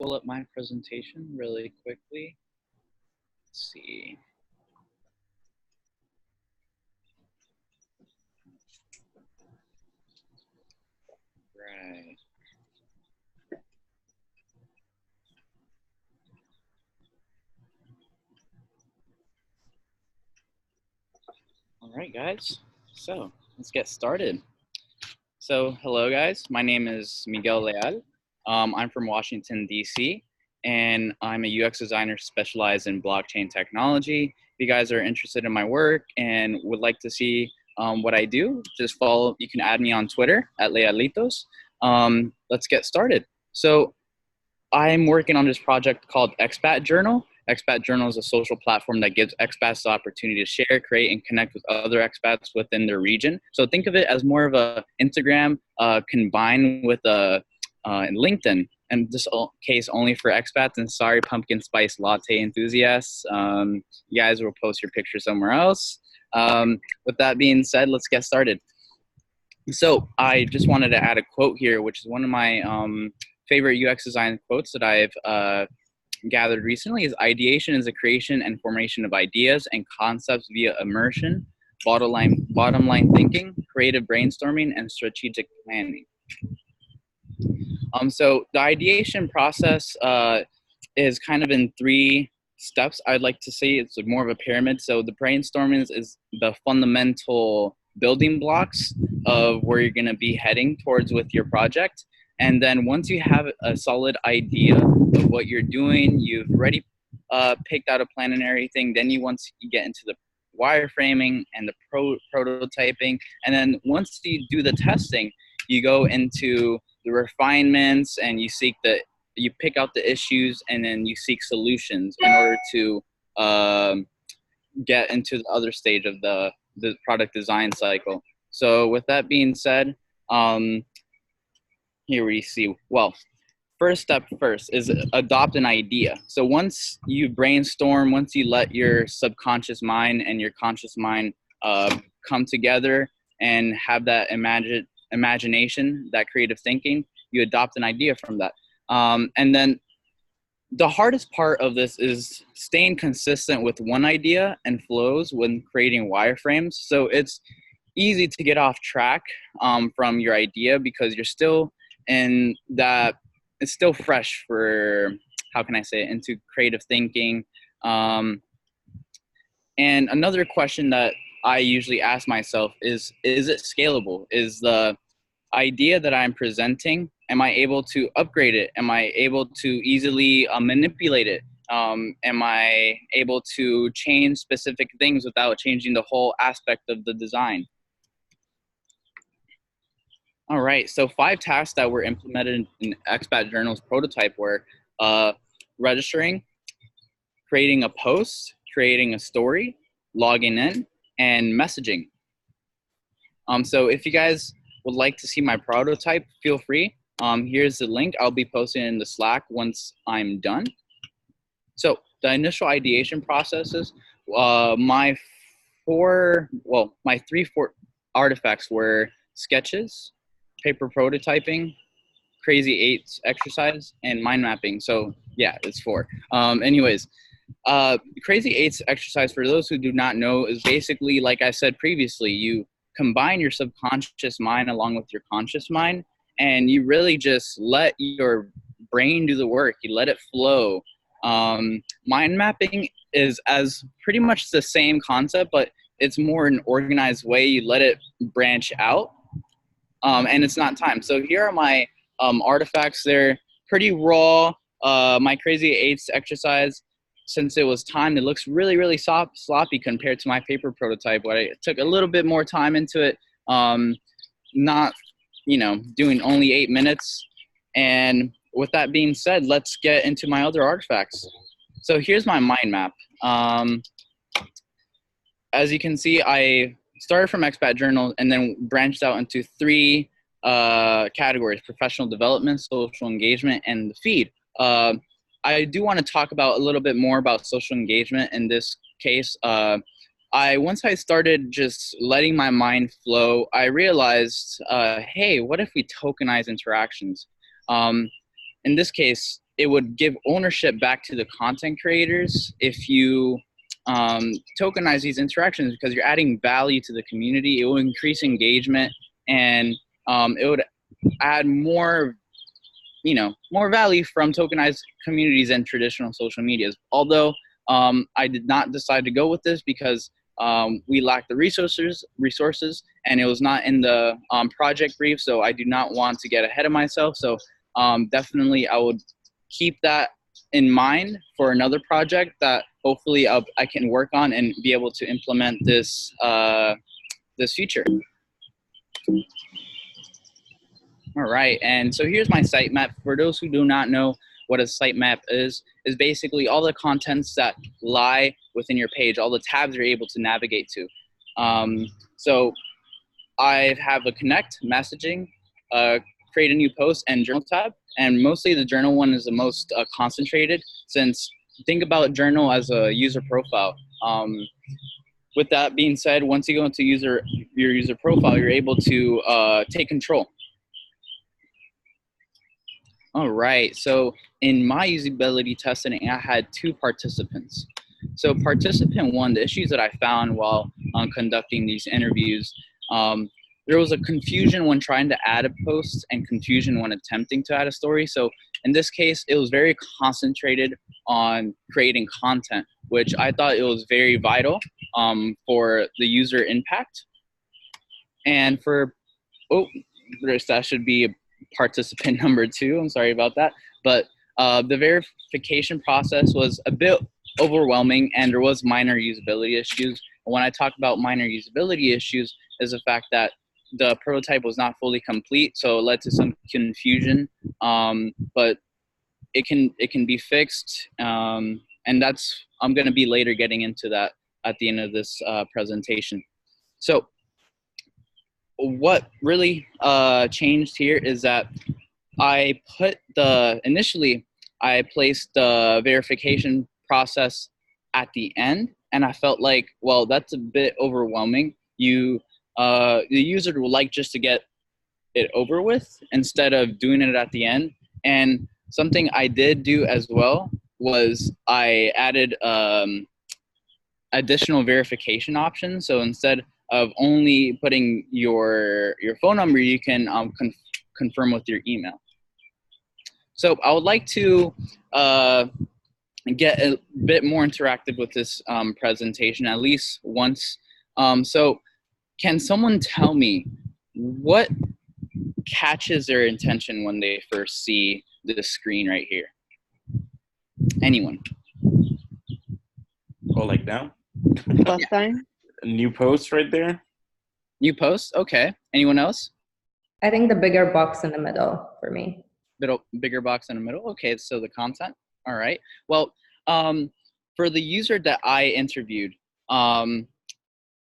pull up my presentation really quickly. Let's see. Right. All right, guys. So let's get started. So hello, guys. My name is Miguel Leal. I'm from Washington, D.C., and I'm a UX designer specialized in blockchain technology. If you guys are interested in my work and would like to see what I do, just follow. You can add me on Twitter at Lealitos. Let's get started. So I'm working on this project called Expat Journal. Expat Journal is a social platform that gives expats the opportunity to share, create, and connect with other expats within their region. So think of it as more of a Instagram combined with a LinkedIn. And this case only for expats. And sorry, pumpkin spice latte enthusiasts. You guys will post your picture somewhere else. With that being said, let's get started. So I just wanted to add a quote here, which is one of my favorite UX design quotes that I've gathered recently is ideation is the creation and formation of ideas and concepts via immersion, bottom line thinking, creative brainstorming, and strategic planning. So the ideation process is kind of in 3 steps. I'd like to say it's more of a pyramid. So the brainstorming is the fundamental building blocks of where you're going to be heading towards with your project. And then once you have a solid idea of what you're doing, you've already picked out a plan and everything, then once you get into the wireframing and the prototyping, and then once you do the testing, you go into the refinements and you pick out the issues and then you seek solutions in order to get into the other stage of the product design cycle. So with that being said, here we see, well, first step is adopt an idea. So once you brainstorm, once you let your subconscious mind and your conscious mind come together and have that imagination, that creative thinking, you adopt an idea from that. And then the hardest part of this is staying consistent with one idea and flows when creating wireframes. So it's easy to get off track from your idea because you're still in that, it's still fresh for, how can I say it, into creative thinking. And another question that I usually ask myself is it scalable? Is the idea that I'm presenting, am I able to upgrade it? Am I able to easily manipulate it? Am I able to change specific things without changing the whole aspect of the design? All right, so 5 tasks that were implemented in Expat Journal's prototype were registering, creating a post, creating a story, logging in, and messaging. So if you guys would like to see my prototype, feel free. Here's the link. I'll be posting in the Slack once I'm done. So the initial ideation processes, my 3 artifacts were sketches, paper prototyping, Crazy 8's exercise, and mind mapping. So yeah, it's 4. Anyways, Crazy 8's exercise, for those who do not know, is basically, like I said previously, you combine your subconscious mind along with your conscious mind, and you really just let your brain do the work. You let it flow. Mind mapping is as pretty much the same concept, but it's more an organized way. You let it branch out. And it's not timed. So here are my artifacts. They're pretty raw. My Crazy 8's exercise, since it was timed, it looks really, really sloppy compared to my paper prototype, where I took a little bit more time into it, not, doing only 8 minutes. And with that being said, let's get into my other artifacts. So here's my mind map. As you can see, I started from Expat Journal and then branched out into 3 categories: professional development, social engagement, and the feed. I do want to talk about a little bit more about social engagement in this case. Once I started just letting my mind flow, I realized, hey, what if we tokenize interactions? In this case, it would give ownership back to the content creators if you tokenize these interactions, because you're adding value to the community. It will increase engagement, and it would add more, more value from tokenized communities than traditional social medias. Although I did not decide to go with this because we lack the resources, and it was not in the project brief. So I do not want to get ahead of myself. So definitely I would keep that in mind for another project that hopefully I can work on and be able to implement this this feature. All right, and so here's my sitemap. For those who do not know what a sitemap is basically all the contents that lie within your page, all the tabs you're able to navigate to. So I have a connect, messaging, create a new post, and journal tab. And mostly the journal one is the most concentrated, since think about journal as a user profile. With that being said, once you go into your user profile, you're able to take control. All right, so in my usability testing, I had 2 participants. So participant 1, the issues that I found while conducting these interviews, there was a confusion when trying to add a post and confusion when attempting to add a story. So in this case, it was very concentrated on creating content, which I thought it was very vital for the user impact. And for, that should be participant number 2, I'm sorry about that. But the verification process was a bit overwhelming, and there was minor usability issues. When I talk about minor usability issues, is the fact that the prototype was not fully complete, so it led to some confusion. But it can be fixed, and that's, I'm going to be later getting into that at the end of this presentation. So what really changed here is that initially I placed the verification process at the end, and I felt like, well, that's a bit overwhelming. The user would like just to get it over with instead of doing it at the end. And something I did do as well was I added additional verification options. So instead of only putting your phone number, you can confirm with your email. So I would like to get a bit more interactive with this presentation, at least once. So can someone tell me what catches their attention when they first see the screen right here? Anyone? Oh, like now? Plus sign? A new post right there? New post? Okay. Anyone else? I think the bigger box in the middle for me. Bigger box in the middle? Okay, so the content. All right. Well, for the user that I interviewed,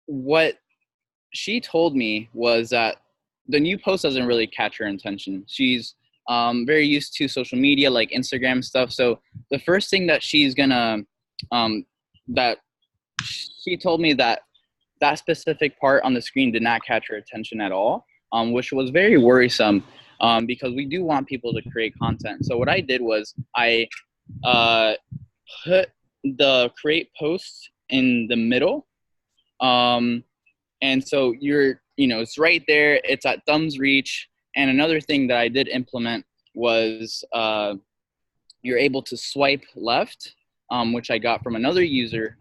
what she told me was that the new post doesn't really catch her attention. She's very used to social media like Instagram stuff. So the first thing that she's gonna, that she told me that specific part on the screen did not catch her attention at all, which was very worrisome because we do want people to create content. So what I did was I put the create post in the middle. And so it's right there. It's at thumb's reach. And another thing that I did implement was you're able to swipe left, which I got from another user,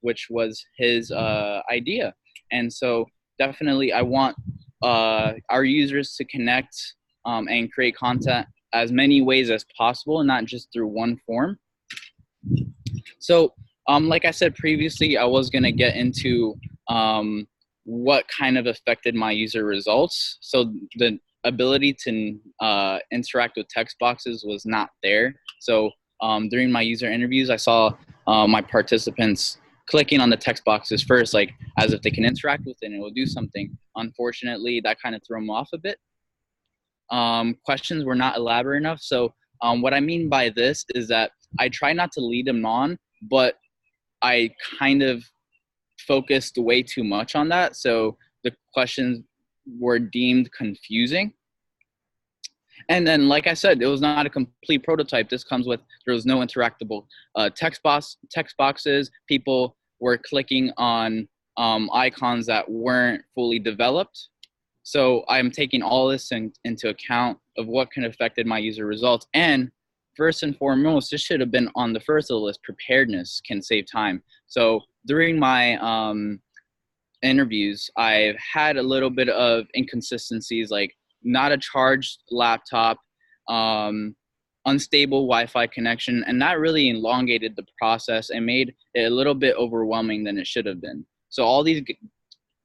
which was his idea. And so definitely I want our users to connect and create content as many ways as possible, and not just through one form. So like I said previously, I was going to get into what kind of affected my user results. So the ability to interact with text boxes was not there. So during my user interviews, I saw my participants clicking on the text boxes first, like as if they can interact with it and it will do something. Unfortunately, that kind of threw them off a bit. Questions were not elaborate enough. So what I mean by this is that I try not to lead them on, but I kind of focused way too much on that. So the questions were deemed confusing. And then, like I said, it was not a complete prototype. This comes with, there was no interactable text boxes. People were clicking on icons that weren't fully developed. So I'm taking all this into account of what can affected my user results. And first and foremost, this should have been on the first of the list. Preparedness can save time. So during my interviews, I've had a little bit of inconsistencies, like not a charged laptop, unstable Wi-Fi connection, and that really elongated the process and made it a little bit overwhelming than it should have been. So all these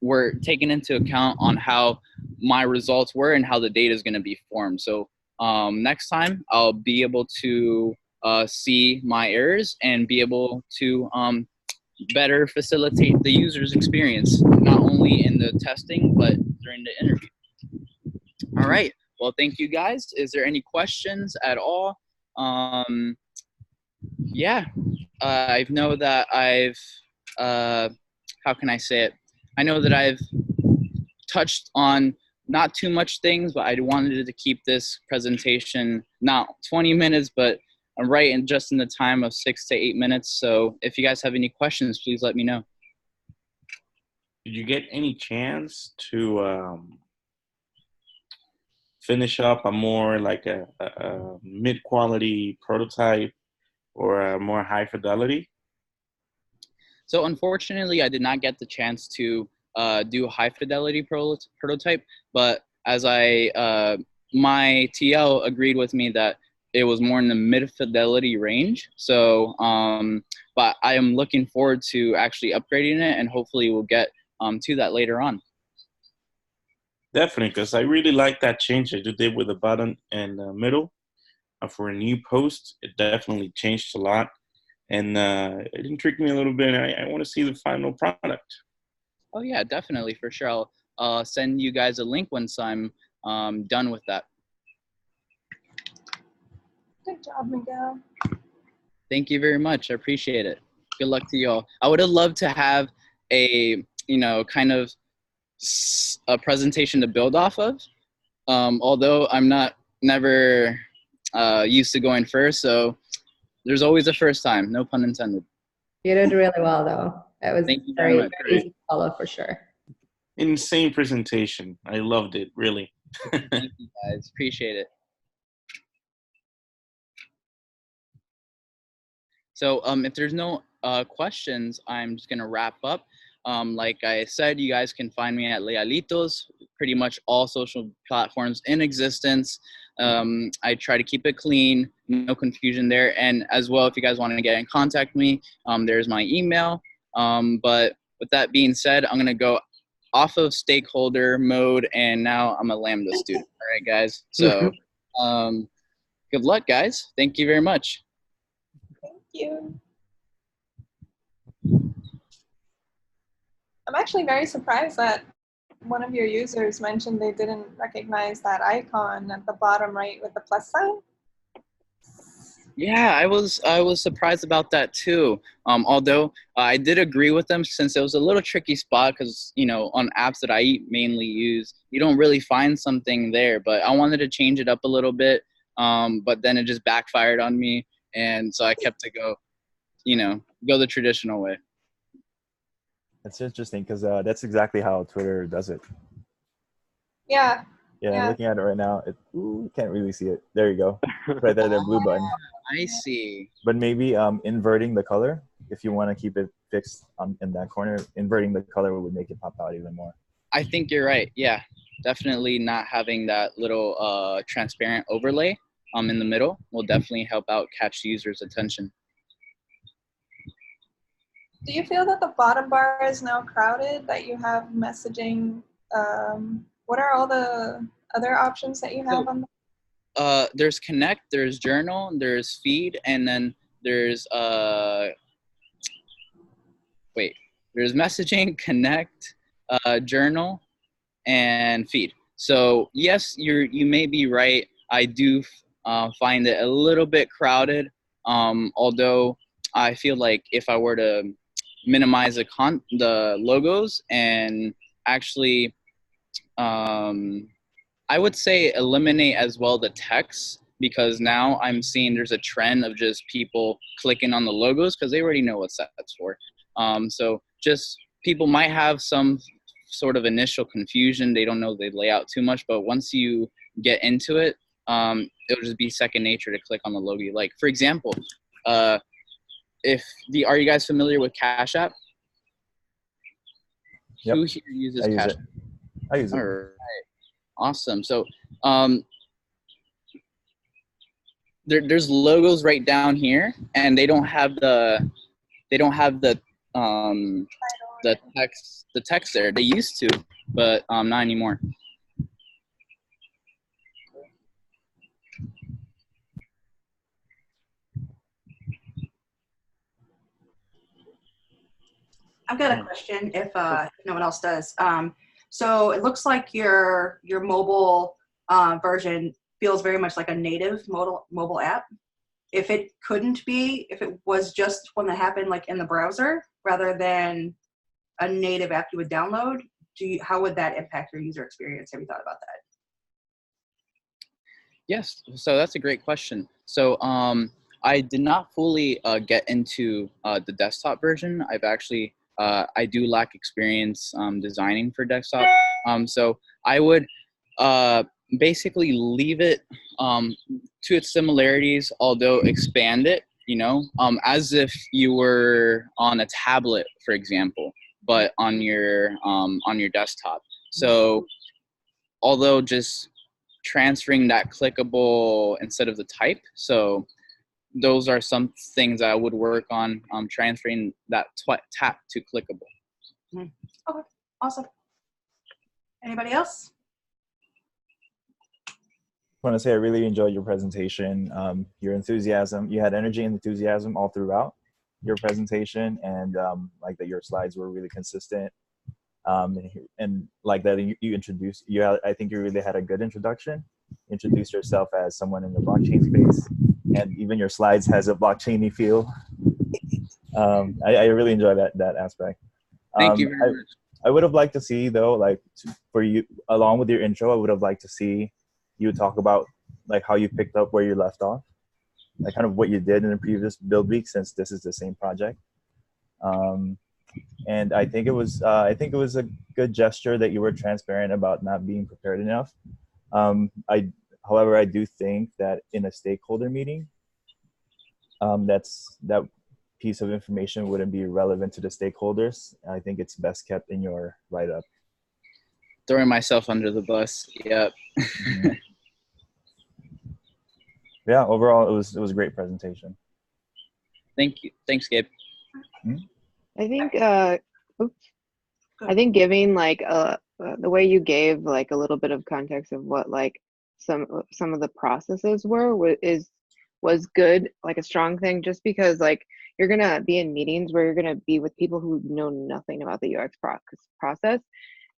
were taken into account on how my results were and how the data is going to be formed. So next time I'll be able to see my errors and be able to better facilitate the user's experience, not only in the testing, but during the interview. All right. Well, thank you guys. Is there any questions at all? Yeah, I know that I've, how can I say it? I know that I've touched on not too much things, but I wanted to keep this presentation not 20 minutes, but I'm right in just in the time of 6 to 8 minutes. So if you guys have any questions, please let me know. Did you get any chance to finish up a more like a mid-quality prototype or a more high fidelity? So unfortunately, I did not get the chance to do a high fidelity prototype, but as my TL agreed with me that it was more in the mid fidelity range. So, but I am looking forward to actually upgrading it, and hopefully we'll get to that later on. Definitely, because I really like that change that you did with the button and the middle. For a new post, it definitely changed a lot. And it intrigued me a little bit. I want to see the final product. Oh yeah, definitely, for sure. I'll send you guys a link once I'm done with that. Good job, Miguel. Thank you very much. I appreciate it. Good luck to you all. I would have loved to have a, kind of a presentation to build off of. Although I'm never used to going first, so there's always a first time, no pun intended. You did really well, though. It was Thank you very, very much. very easy to follow for sure. Insane presentation. I loved it, really. Thank you guys. Appreciate it. So if there's no questions, I'm just going to wrap up. Like I said, you guys can find me at Lealitos, pretty much all social platforms in existence. I try to keep it clean, no confusion there. And as well, if you guys want to get in contact with me, there's my email. But with that being said, I'm going to go off of stakeholder mode, and now I'm a Lambda student. All right, guys. So good luck, guys. Thank you very much. Thank you. I'm actually very surprised that one of your users mentioned they didn't recognize that icon at the bottom right with the plus sign. Yeah, I was surprised about that too. Although I did agree with them, since it was a little tricky spot, because on apps that I mainly use, you don't really find something there. But I wanted to change it up a little bit, but then it just backfired on me, and so I kept to go the traditional way. That's interesting, because that's exactly how Twitter does it. Yeah. Yeah, I'm looking at it right now. You can't really see it. There you go. Right there, the blue button. I see. But maybe inverting the color, if you want to keep it fixed in that corner, inverting the color would make it pop out even more. I think you're right. Yeah, definitely not having that little transparent overlay in the middle will definitely help out catch the user's attention. Do you feel that the bottom bar is now crowded, that you have messaging? What are all the other options that you have on the there's Connect, there's Journal, there's Feed, and then there's there's Messaging, Connect, Journal, and Feed. So yes, you may be right. I do find it a little bit crowded. Although I feel like if I were to minimize the logos and actually I I would say eliminate as well the text, because now I'm seeing there's a trend of just people clicking on the logos because they already know what that's for. So just people might have some sort of initial confusion. They don't know the layout too much, but once you get into it, it'll just be second nature to click on the logo you like. For example, are you guys familiar with Cash App? Yep. Who here uses I use Cash it. I use it. All right. Awesome. So there's logos right down here, and they don't have the text there. They used to, but not anymore. I've got a question if no one else does. So it looks like your mobile version feels very much like a native mobile app. If it was just one that happened like in the browser rather than a native app you would download, how would that impact your user experience? Have you thought about that? Yes, so that's a great question. So I did not fully get into the desktop version. I've actually, I do lack experience designing for desktop. So I would basically leave it to its similarities, although expand it, as if you were on a tablet, for example, but on your desktop. So although just transferring that clickable instead of the type. So those are some things I would work on, transferring that tap to clickable. Okay, awesome. Anybody else? I want to say I really enjoyed your presentation. Your enthusiasm, you had energy and enthusiasm all throughout your presentation, and like that your slides were really consistent. And like that you introduced, I think you really had a good introduction. Introduced yourself as someone in the blockchain space, and even your slides has a blockchainy feel. I really enjoy that aspect. Thank you very much. I would have liked to see though, like for you, along with your intro, I would have liked to see you talk about like how you picked up where you left off, like kind of what you did in the previous build week, since this is the same project. And I think it was a good gesture that you were transparent about not being prepared enough. However, I do think that in a stakeholder meeting, that piece of information wouldn't be relevant to the stakeholders. I think it's best kept in your write-up. Throwing myself under the bus. Yep. Yeah. Overall, it was a great presentation. Thank you. Thanks, Gabe. I think I think giving like the way you gave like a little bit of context of what like some of the processes was good, like a strong thing, just because like you're gonna be in meetings where you're gonna be with people who know nothing about the UX process,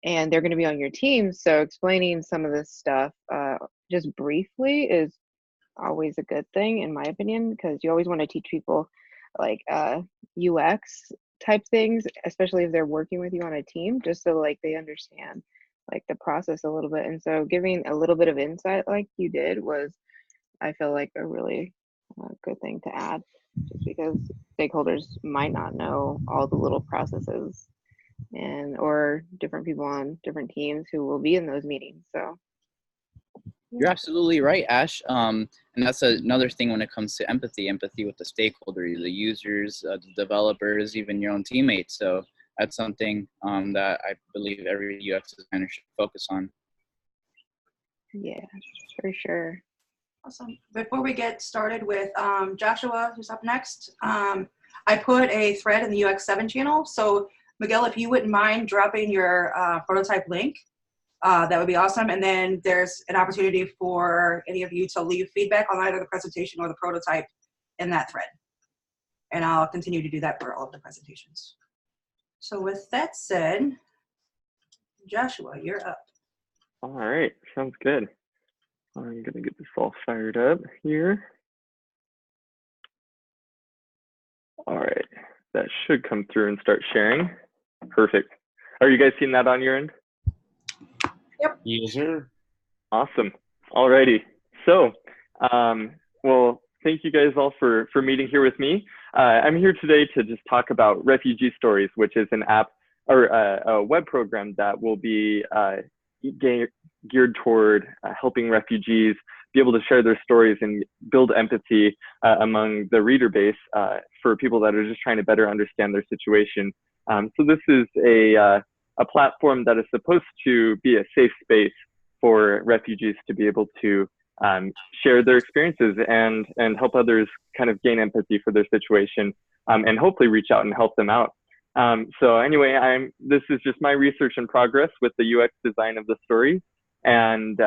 and they're gonna be on your team. So explaining some of this stuff just briefly is always a good thing in my opinion, because you always want to teach people like UX type things, especially if they're working with you on a team, just so like they understand like the process a little bit. And so giving a little bit of insight like you did was, I feel like, a really good thing to add, just because stakeholders might not know all the little processes or different people on different teams who will be in those meetings. So You're absolutely right, Ash. And that's another thing when it comes to empathy with the stakeholders, the users, the developers, even your own teammates. So that's something that I believe every UX designer should focus on. yeah, for sure. Awesome. Before we get started with Joshua, who's up next, I put a thread in the UX7 channel. So Miguel, if you wouldn't mind dropping your prototype link, that would be awesome. And then there's an opportunity for any of you to leave feedback on either the presentation or the prototype in that thread. And I'll continue to do that for all of the presentations. So with that said, Joshua, you're up. All right, sounds good. I'm gonna get this all fired up here. All right, that should come through and start sharing. Perfect. Are you guys seeing that on your end? Yes, sir. Awesome. Alrighty. So, well, thank you guys all for meeting here with me. I'm here today to just talk about Refugee Stories, which is an app or a web program that will be geared toward helping refugees be able to share their stories and build empathy among the reader base for people that are just trying to better understand their situation. So this is a platform that is supposed to be a safe space for refugees to be able to share their experiences and help others kind of gain empathy for their situation and hopefully reach out and help them out. So anyway, this is just my research in progress with the UX design of the story. And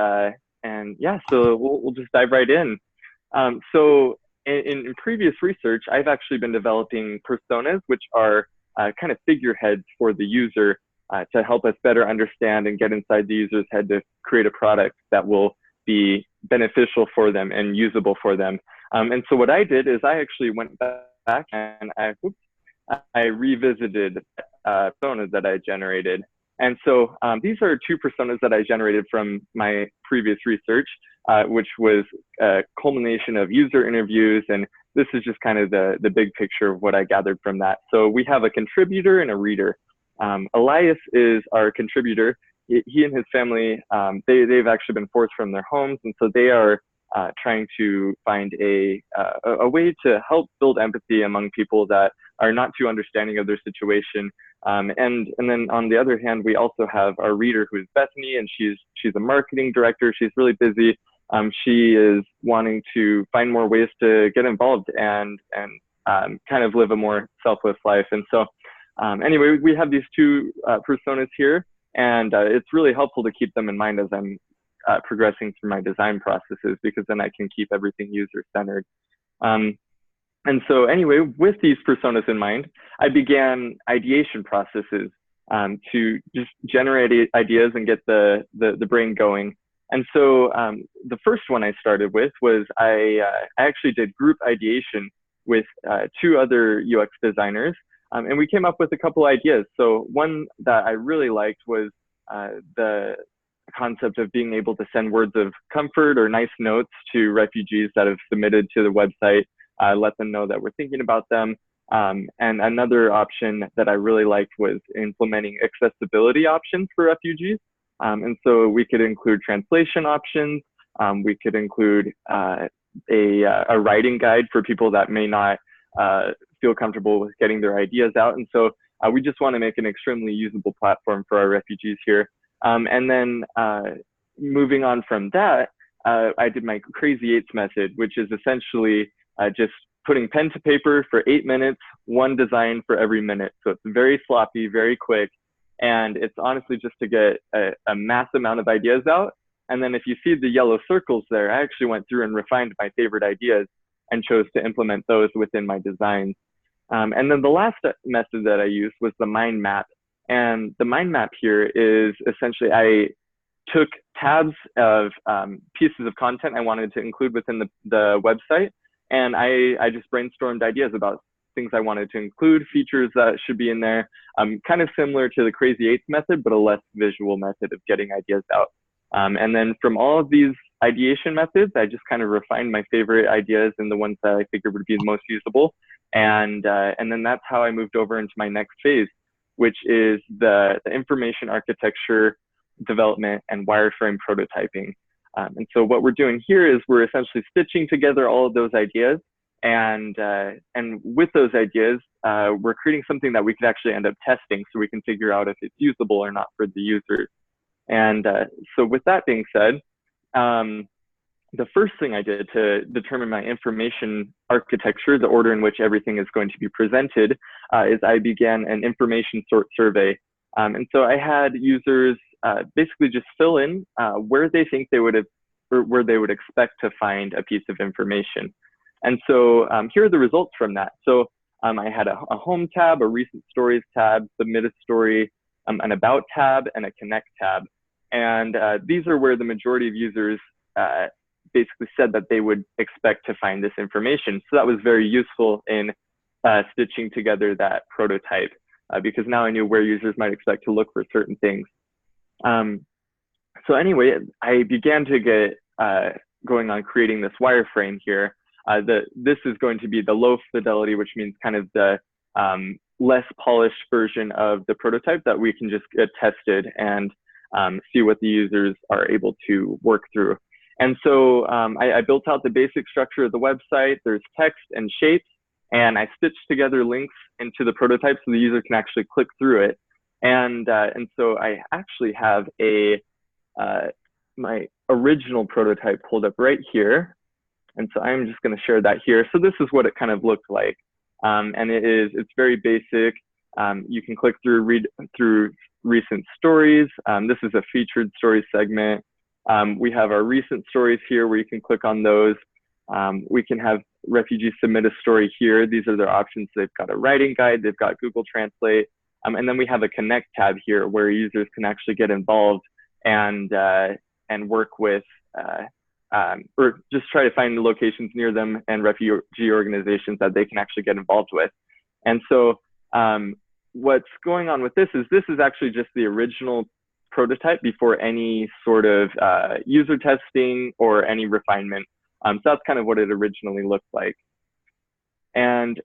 yeah, so we'll just dive right in. So in previous research, I've actually been developing personas, which are kind of figureheads for the user to help us better understand and get inside the user's head to create a product that will be beneficial for them and usable for them. And so what I did is I actually went back and I revisited personas that I generated. And so these are two personas that I generated from my previous research, which was a culmination of user interviews. And this is just kind of the big picture of what I gathered from that. So we have a contributor and a reader. Elias is our contributor. He and his family, they've actually been forced from their homes. And so they are trying to find a way to help build empathy among people that are not too understanding of their situation. And then on the other hand, we also have our reader, who is Bethany, and she's a marketing director. She's really busy. She is wanting to find more ways to get involved and kind of live a more selfless life. And so anyway, we have these two personas here, and it's really helpful to keep them in mind as I'm progressing through my design processes, because then I can keep everything user-centered. And so anyway, with these personas in mind, I began ideation processes to just generate ideas and get the brain going. And so the first one I started with was I actually did group ideation with two other UX designers, and we came up with a couple ideas. So one that I really liked was the concept of being able to send words of comfort or nice notes to refugees that have submitted to the website, let them know that we're thinking about them. And another option that I really liked was implementing accessibility options for refugees. And so we could include translation options. We could include a writing guide for people that may not feel comfortable with getting their ideas out. And so we just want to make an extremely usable platform for our refugees here. And then moving on from that, I did my Crazy 8s method, which is essentially just putting pen to paper for 8 minutes, one design for every minute. So it's very sloppy, very quick. And it's honestly just to get a mass amount of ideas out. And then if you see the yellow circles there, I actually went through and refined my favorite ideas and chose to implement those within my designs. And then the last method that I used was the mind map. And the mind map here is essentially, I took tabs of pieces of content I wanted to include within the website. And I just brainstormed ideas about things I wanted to include, features that should be in there, kind of similar to the Crazy 8s method, but a less visual method of getting ideas out. And then from all of these ideation methods, I just kind of refined my favorite ideas and the ones that I figured would be the most usable. And then that's how I moved over into my next phase, which is the information architecture development and wireframe prototyping. And so what we're doing here is we're essentially stitching together all of those ideas. And with those ideas, we're creating something that we could actually end up testing so we can figure out if it's usable or not for the users. And so with that being said, the first thing I did to determine my information architecture, the order in which everything is going to be presented, is I began an information sort survey. And so I had users basically just fill in where they think they would have, or where they would expect to find a piece of information. And so here are the results from that. So I had a home tab, a recent stories tab, submit a story, an about tab, and a connect tab. And these are where the majority of users basically said that they would expect to find this information. So that was very useful in stitching together that prototype because now I knew where users might expect to look for certain things. So anyway, I began to get going on creating this wireframe here. This is going to be the low fidelity, which means kind of the less polished version of the prototype that we can just get tested and see what the users are able to work through. And so I built out the basic structure of the website. There's text and shapes, and I stitched together links into the prototype so the user can actually click through it. And so I actually have my original prototype pulled up right here. And so I'm just going to share that here. So this is what it kind of looked like. And it's very basic. You can click through, read through recent stories. This is a featured story segment. We have our recent stories here where you can click on those. We can have refugees submit a story here. These are their options. They've got a writing guide. They've got Google Translate. And then we have a connect tab here where users can actually get involved and work with or just try to find locations near them and refugee organizations that they can actually get involved with. And so what's going on with this is actually just the original prototype before any sort of user testing or any refinement. So that's kind of what it originally looked like. And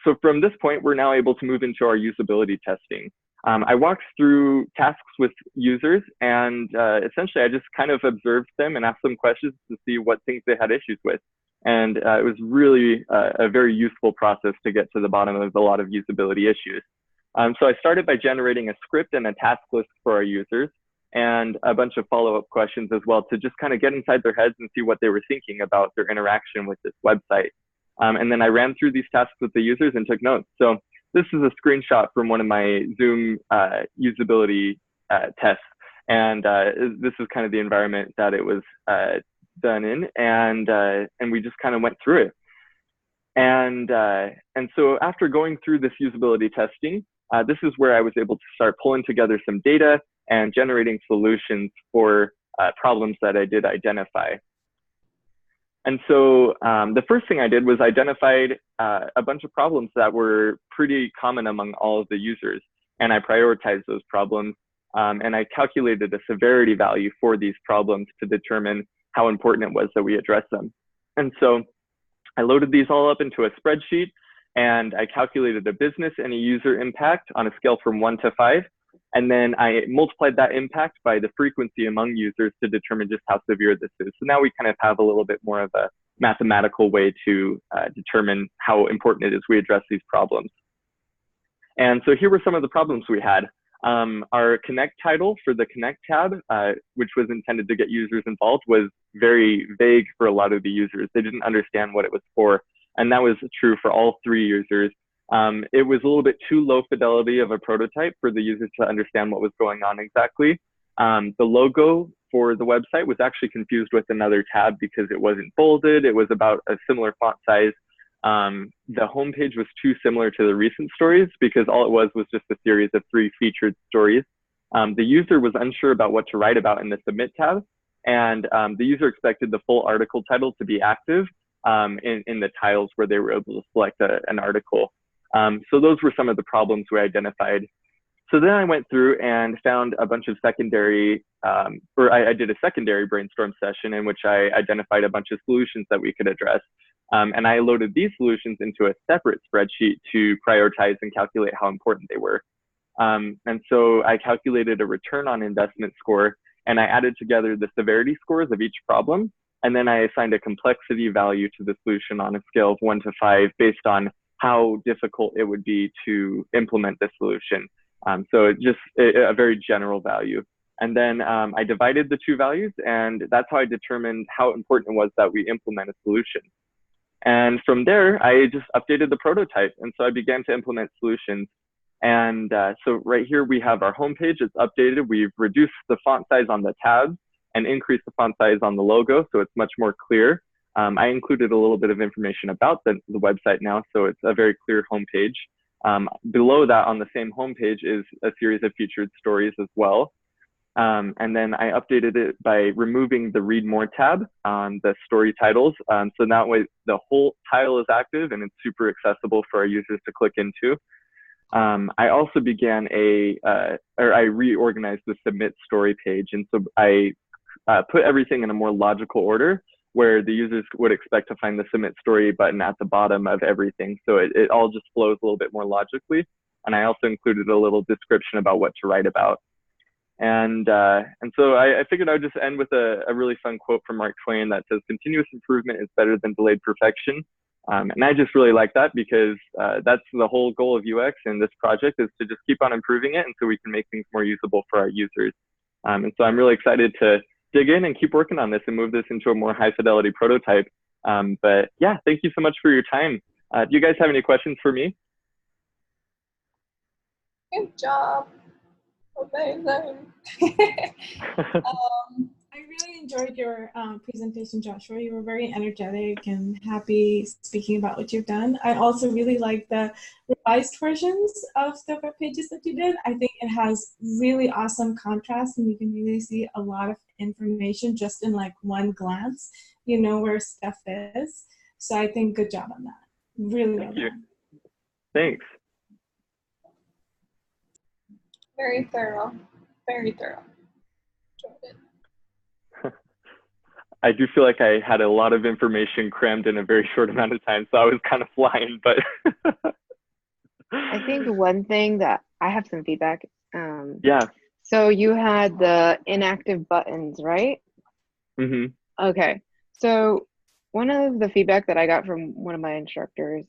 so from this point, we're now able to move into our usability testing. I walked through tasks with users, and essentially I just kind of observed them and asked them questions to see what things they had issues with. And it was really a very useful process to get to the bottom of a lot of usability issues. So I started by generating a script and a task list for our users and a bunch of follow-up questions as well to just kind of get inside their heads and see what they were thinking about their interaction with this website. And then I ran through these tasks with the users and took notes. So this is a screenshot from one of my Zoom usability tests. And this is kind of the environment that it was done in. And we just kind of went through it. And so after going through this usability testing, this is where I was able to start pulling together some data and generating solutions for problems that I did identify. And so the first thing I did was identified a bunch of problems that were pretty common among all of the users. And I prioritized those problems. And I calculated a severity value for these problems to determine how important it was that we address them. And so I loaded these all up into a spreadsheet, and I calculated a business and a user impact on a scale from 1 to 5. And then I multiplied that impact by the frequency among users to determine just how severe this is. So now we kind of have a little bit more of a mathematical way to determine how important it is we address these problems. And so here were some of the problems we had. Our Connect title for the Connect tab, which was intended to get users involved, was very vague for a lot of the users. They didn't understand what it was for. And that was true for all 3 users. It was a little bit too low fidelity of a prototype for the users to understand what was going on exactly. The logo for the website was actually confused with another tab because it wasn't bolded. It was about a similar font size. The homepage was too similar to the recent stories because all it was just a series of 3 featured stories. The user was unsure about what to write about in the Submit tab, and the user expected the full article title to be active in the tiles where they were able to select an article. So those were some of the problems we identified. So then I went through and found a bunch of secondary, I did a secondary brainstorm session in which I identified a bunch of solutions that we could address. And I loaded these solutions into a separate spreadsheet to prioritize and calculate how important they were. And so I calculated a return on investment score, and I added together the severity scores of each problem. And then I assigned a complexity value to the solution on a scale of 1 to 5 based on how difficult it would be to implement the solution. So just a very general value. And then I divided the 2 values, and that's how I determined how important it was that we implement a solution. And from there, I just updated the prototype. And so I began to implement solutions. And so right here, we have our homepage. It's updated. We've reduced the font size on the tabs and increased the font size on the logo, so it's much more clear. I included a little bit of information about the website now, so it's a very clear homepage. Below that on the same homepage is a series of featured stories as well. And then I updated it by removing the Read More tab on the story titles. So that way the whole title is active and it's super accessible for our users to click into. I also began I reorganized the submit story page. And so I put everything in a more logical order where the users would expect to find the submit story button at the bottom of everything. So it all just flows a little bit more logically. And I also included a little description about what to write about. And so I figured I would just end with a really fun quote from Mark Twain that says, "Continuous improvement is better than delayed perfection." And I just really like that because that's the whole goal of UX and this project is to just keep on improving it, and so we can make things more usable for our users. And so I'm really excited to dig in and keep working on this and move this into a more high fidelity prototype. But yeah, thank you so much for your time. Do you guys have any questions for me? Good job. Amazing. I really enjoyed your presentation, Joshua. You were very energetic and happy speaking about what you've done. I also really like the revised versions of the web pages that you did. I think it has really awesome contrast and you can really see a lot of information just in like one glance. You know where stuff is. So I think good job on that. Really well done. Thanks. Very thorough. Very thorough. Enjoyed it. I do feel like I had a lot of information crammed in a very short amount of time, so I was kind of flying, but. I think one thing that I have some feedback. Yeah. So you had the inactive buttons, right? Mm-hmm. Okay. So one of the feedback that I got from one of my instructors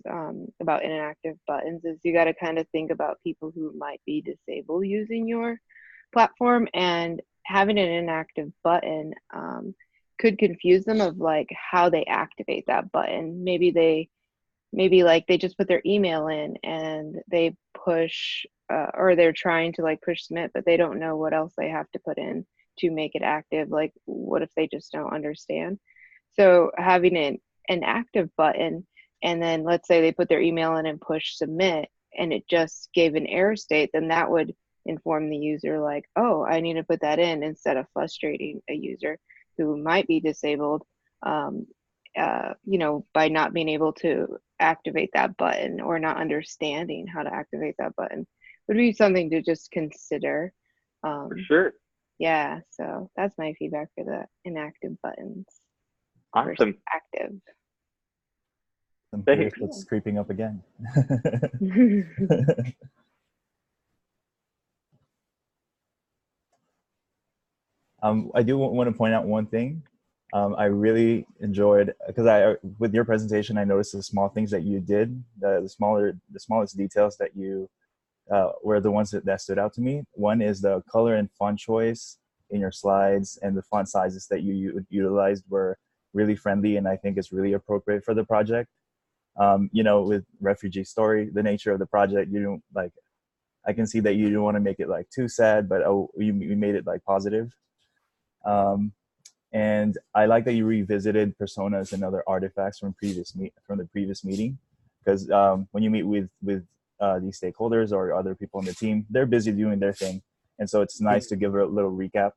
about inactive buttons is you got to kind of think about people who might be disabled using your platform, and having an inactive button could confuse them of like how they activate that button. Maybe like they just put their email in and they push or they're trying to like push submit, but they don't know what else they have to put in to make it active. Like what if they just don't understand? So having an active button, and then let's say they put their email in and push submit and it just gave an error state, then that would inform the user like, oh, I need to put that in, instead of frustrating a user who might be disabled, you know, by not being able to activate that button or not understanding how to activate that button. Would be something to just consider. For sure. Yeah, so that's my feedback for the inactive buttons. Awesome. Active. I'm curious what's creeping up again. I do want to point out one thing. I really enjoyed, because with your presentation, I noticed the small things that you did, the smallest details that you were the ones that stood out to me. One is the color and font choice in your slides, and the font sizes that you utilized were really friendly, and I think it's really appropriate for the project. You know, with Refugee Story, the nature of the project, you don't like, I can see that you don't want to make it like too sad, but you made it like positive. And I like that you revisited personas and other artifacts from the previous meeting, because when you meet with these stakeholders or other people on the team, they're busy doing their thing, and so it's nice to give a little recap.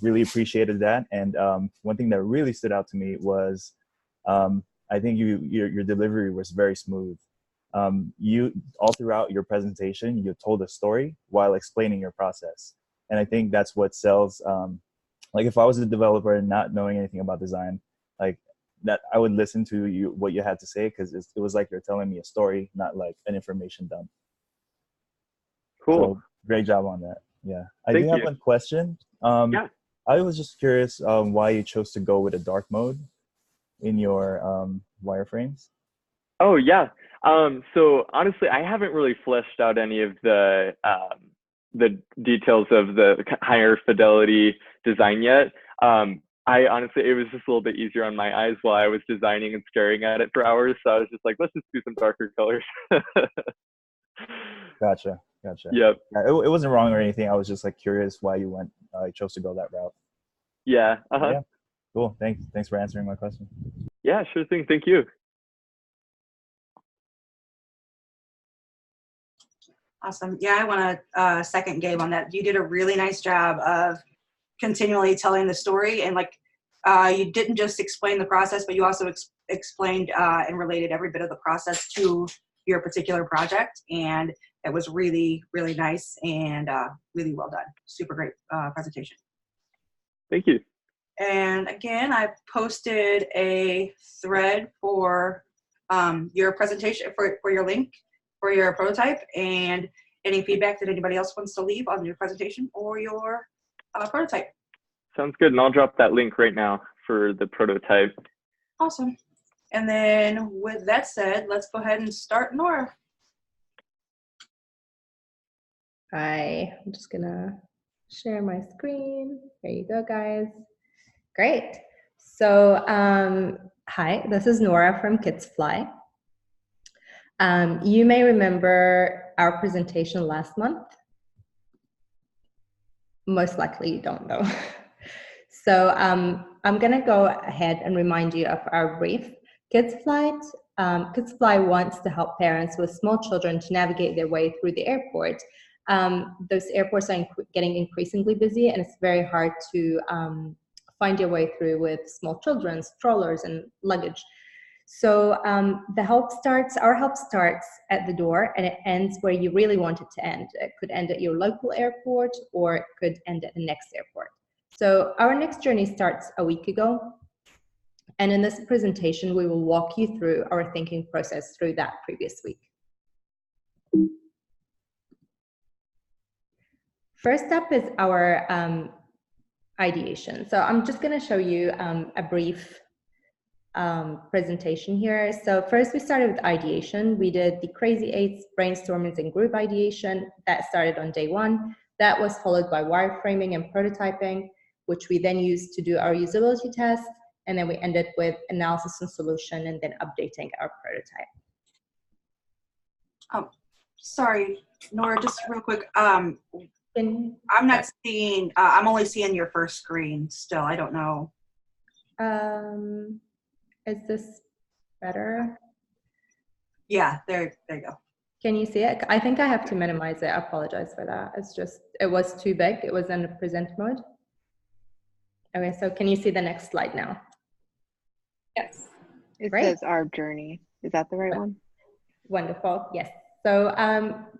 Really appreciated that. And one thing that really stood out to me was I think your delivery was very smooth. You all throughout your presentation, you told a story while explaining your process, and I think that's what sells. Like if I was a developer and not knowing anything about design, like that, I would listen to you what you had to say, because it was like you're telling me a story, not like an information dump. Cool. So, great job on that. Yeah. I Thank do have one question. Yeah. I was just curious why you chose to go with a dark mode in your wireframes. Oh yeah. So honestly, I haven't really fleshed out any of the details of the higher fidelity design yet. I honestly, it was just a little bit easier on my eyes while I was designing and staring at it for hours. So I was just like, let's just do some darker colors. Gotcha. Yep. Yeah, it wasn't wrong or anything. I was just like curious why you chose to go that route. Yeah. Yeah. Cool. Thanks for answering my question. Yeah, sure thing. Thank you. Awesome. Yeah, I want to second Gabe on that. You did a really nice job of continually telling the story, and like you didn't just explain the process, but you also explained and related every bit of the process to your particular project, and It was really, really nice and really well done. Super great presentation. Thank you. And again, I posted a thread for your presentation, for your link, for your prototype, and any feedback that anybody else wants to leave on your presentation or your prototype. Sounds good. And I'll drop that link right now for the prototype. Awesome. And then with that said, let's go ahead and start. Nora. Hi, I'm just gonna share my screen. There you go, guys. Great. So, hi, this is Nora from KidsFly. You may remember our presentation last month. Most likely you don't though. So I'm gonna go ahead and remind you of our brief. KidsFly wants to help parents with small children to navigate their way through the airport. Those airports are getting increasingly busy, and it's very hard to find your way through with small children, strollers, and luggage. So our help starts at the door, and it ends where you really want it to end. It could end at your local airport, or it could end at the next airport. So our next journey starts a week ago, and in this presentation, we will walk you through our thinking process through that previous week. First up is our ideation. So I'm just going to show you a brief presentation here. So first we started with ideation. We did the Crazy Eights, brainstormings, and group ideation. That started on day one. That was followed by wireframing and prototyping, which we then used to do our usability test. And then we ended with analysis and solution, and then updating our prototype. Oh, sorry, Nora, just real quick. I'm not seeing, I'm only seeing your first screen still. I don't know. Is this better? Yeah, there you go. Can you see it? I think I have to minimize it. I apologize for that. It's just, it was too big. It was in present mode. Okay, so can you see the next slide now? Yes. It Great. says our journey. Is that the right one? Wonderful, yes. So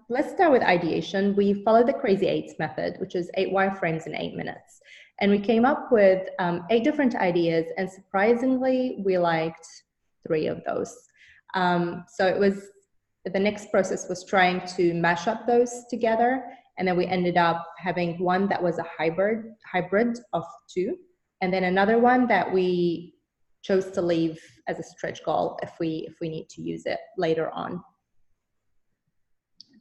let's start with ideation. We followed the Crazy Eights method, which is 8 wireframes in 8 minutes. And we came up with 8 different ideas, and surprisingly, we liked 3 of those. So it was, the next process was trying to mash up those together, and then we ended up having one that was a hybrid of 2, and then another one that we chose to leave as a stretch goal if we need to use it later on.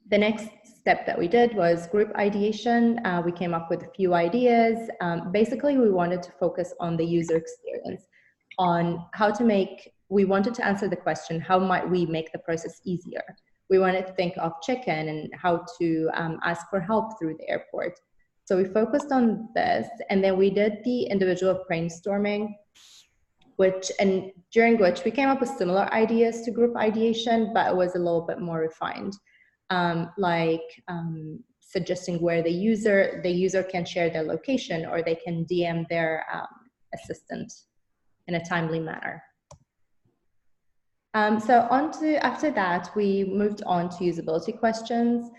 The next step that we did was group ideation. We came up with a few ideas. Basically, we wanted to focus on the user experience, on how to make, we wanted to answer the question, how might we make the process easier? We wanted to think of check-in and how to ask for help through the airport. So we focused on this, and then we did the individual brainstorming, during which we came up with similar ideas to group ideation, but it was a little bit more refined. Suggesting where the user can share their location, or they can DM their assistant in a timely manner. After that, we moved on to usability questions.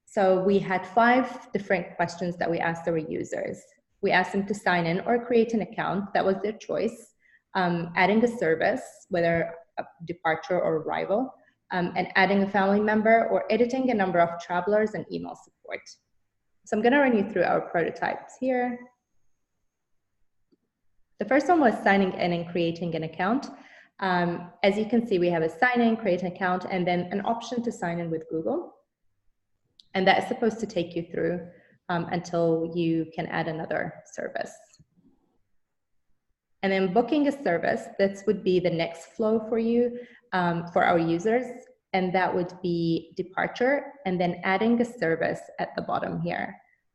So we had 5 different questions that we asked our users. We asked them to sign in or create an account. That was their choice. Adding a service, whether a departure or arrival, and adding a family member, or editing a number of travelers and email support. So I'm going to run you through our prototypes here. The first one was signing in and creating an account. As you can see, we have a sign in, create an account, and then an option to sign in with Google. And that is supposed to take you through until you can add another service. And then booking a service, this would be the next flow for you, for our users, and that would be departure, and then adding a service at the bottom here.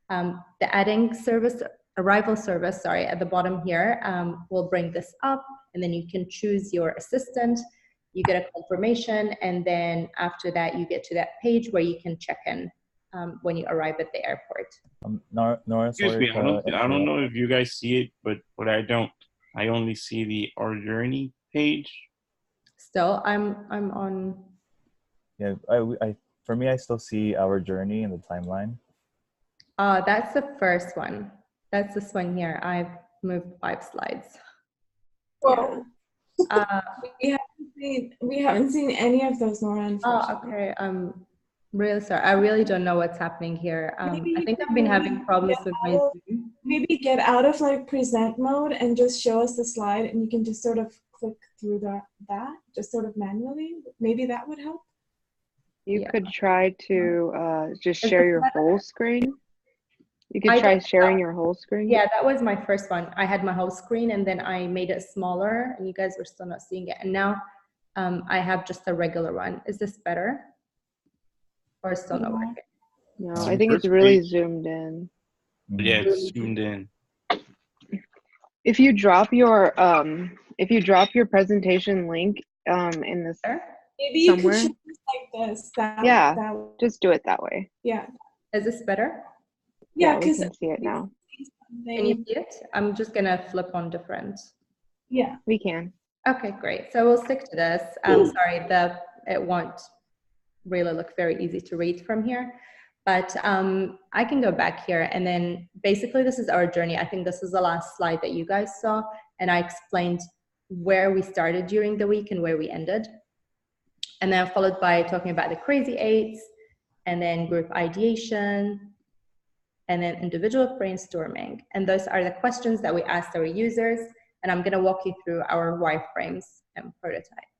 The adding service, arrival service, sorry, at the bottom here will bring this up, and then you can choose your assistant, you get a confirmation, and then after that you get to that page where you can check in when you arrive at the airport. Nora, Excuse me, sorry, I don't know if you guys see it, but I don't. I only see the Our Journey page. Still, I'm on. Yeah, For me, I still see our journey in the timeline. That's the first one. That's this one here. I've moved 5 slides. Well, Uh, we haven't seen any of those, Nora. Unfortunately. okay. I'm really sorry. I really don't know what's happening here. Maybe I you think could I've been maybe having problems get with out my of- Zoom. Maybe get out of like present mode and just show us the slide, and you can just sort of click through that just sort of manually. Maybe that would help. You Yeah. could try to just Is share it your better? whole screen. You could I try did that. sharing your whole screen. Yeah, that was my first one. I had my whole screen and then I made it smaller and you guys were still not seeing it. And now I have just a regular one. Is this better? Or still not working? No, It's I think it's first really page. zoomed in. Yeah, it's zoomed in. If you drop your presentation link in this, Better? Maybe you Somewhere? could show us like this. Yeah. That, just do it that way. yeah. Is this better? Yeah, we because can see it now. Can you see it? I'm just gonna flip on different. Yeah. We can. Okay, great. So we'll stick to this. I'm sorry, it won't really look very easy to read from here, but I can go back here and then basically this is our journey. I think this is the last slide that you guys saw and I explained where we started during the week and where we ended. And then followed by talking about the crazy eights and then group ideation and then individual brainstorming. And those are the questions that we asked our users. And I'm gonna walk you through our wireframes and prototype.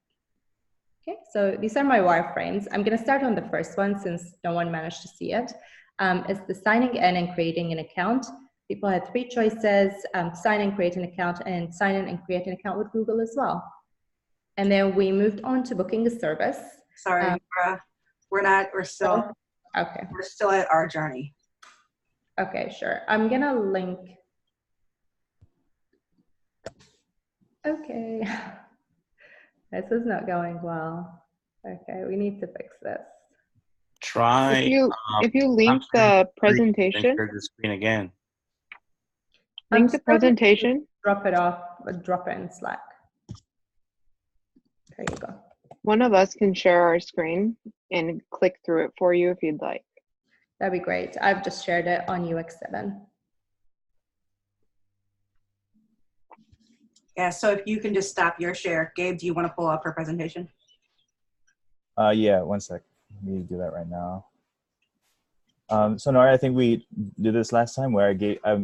Okay, so these are my wireframes. I'm gonna start on the first one since no one managed to see it. It's the signing in and creating an account. People had 3 choices, sign in, create an account, and sign in and create an account with Google as well. And then we moved on to booking a service. Sorry, Nora. We're still at our journey. Okay, sure. I'm gonna link. Okay. This is not going well. Okay, we need to fix this. Try. If you link the presentation, share the screen again. link the presentation. Drop it off, drop it in Slack. There you go. One of us can share our screen and click through it for you if you'd like. That'd be great. I've just shared it on UX7. Yeah, so if you can just stop your share. Gabe, do you want to pull up her presentation? Yeah, one sec. Let me do that right now. So Nora, I think we did this last time where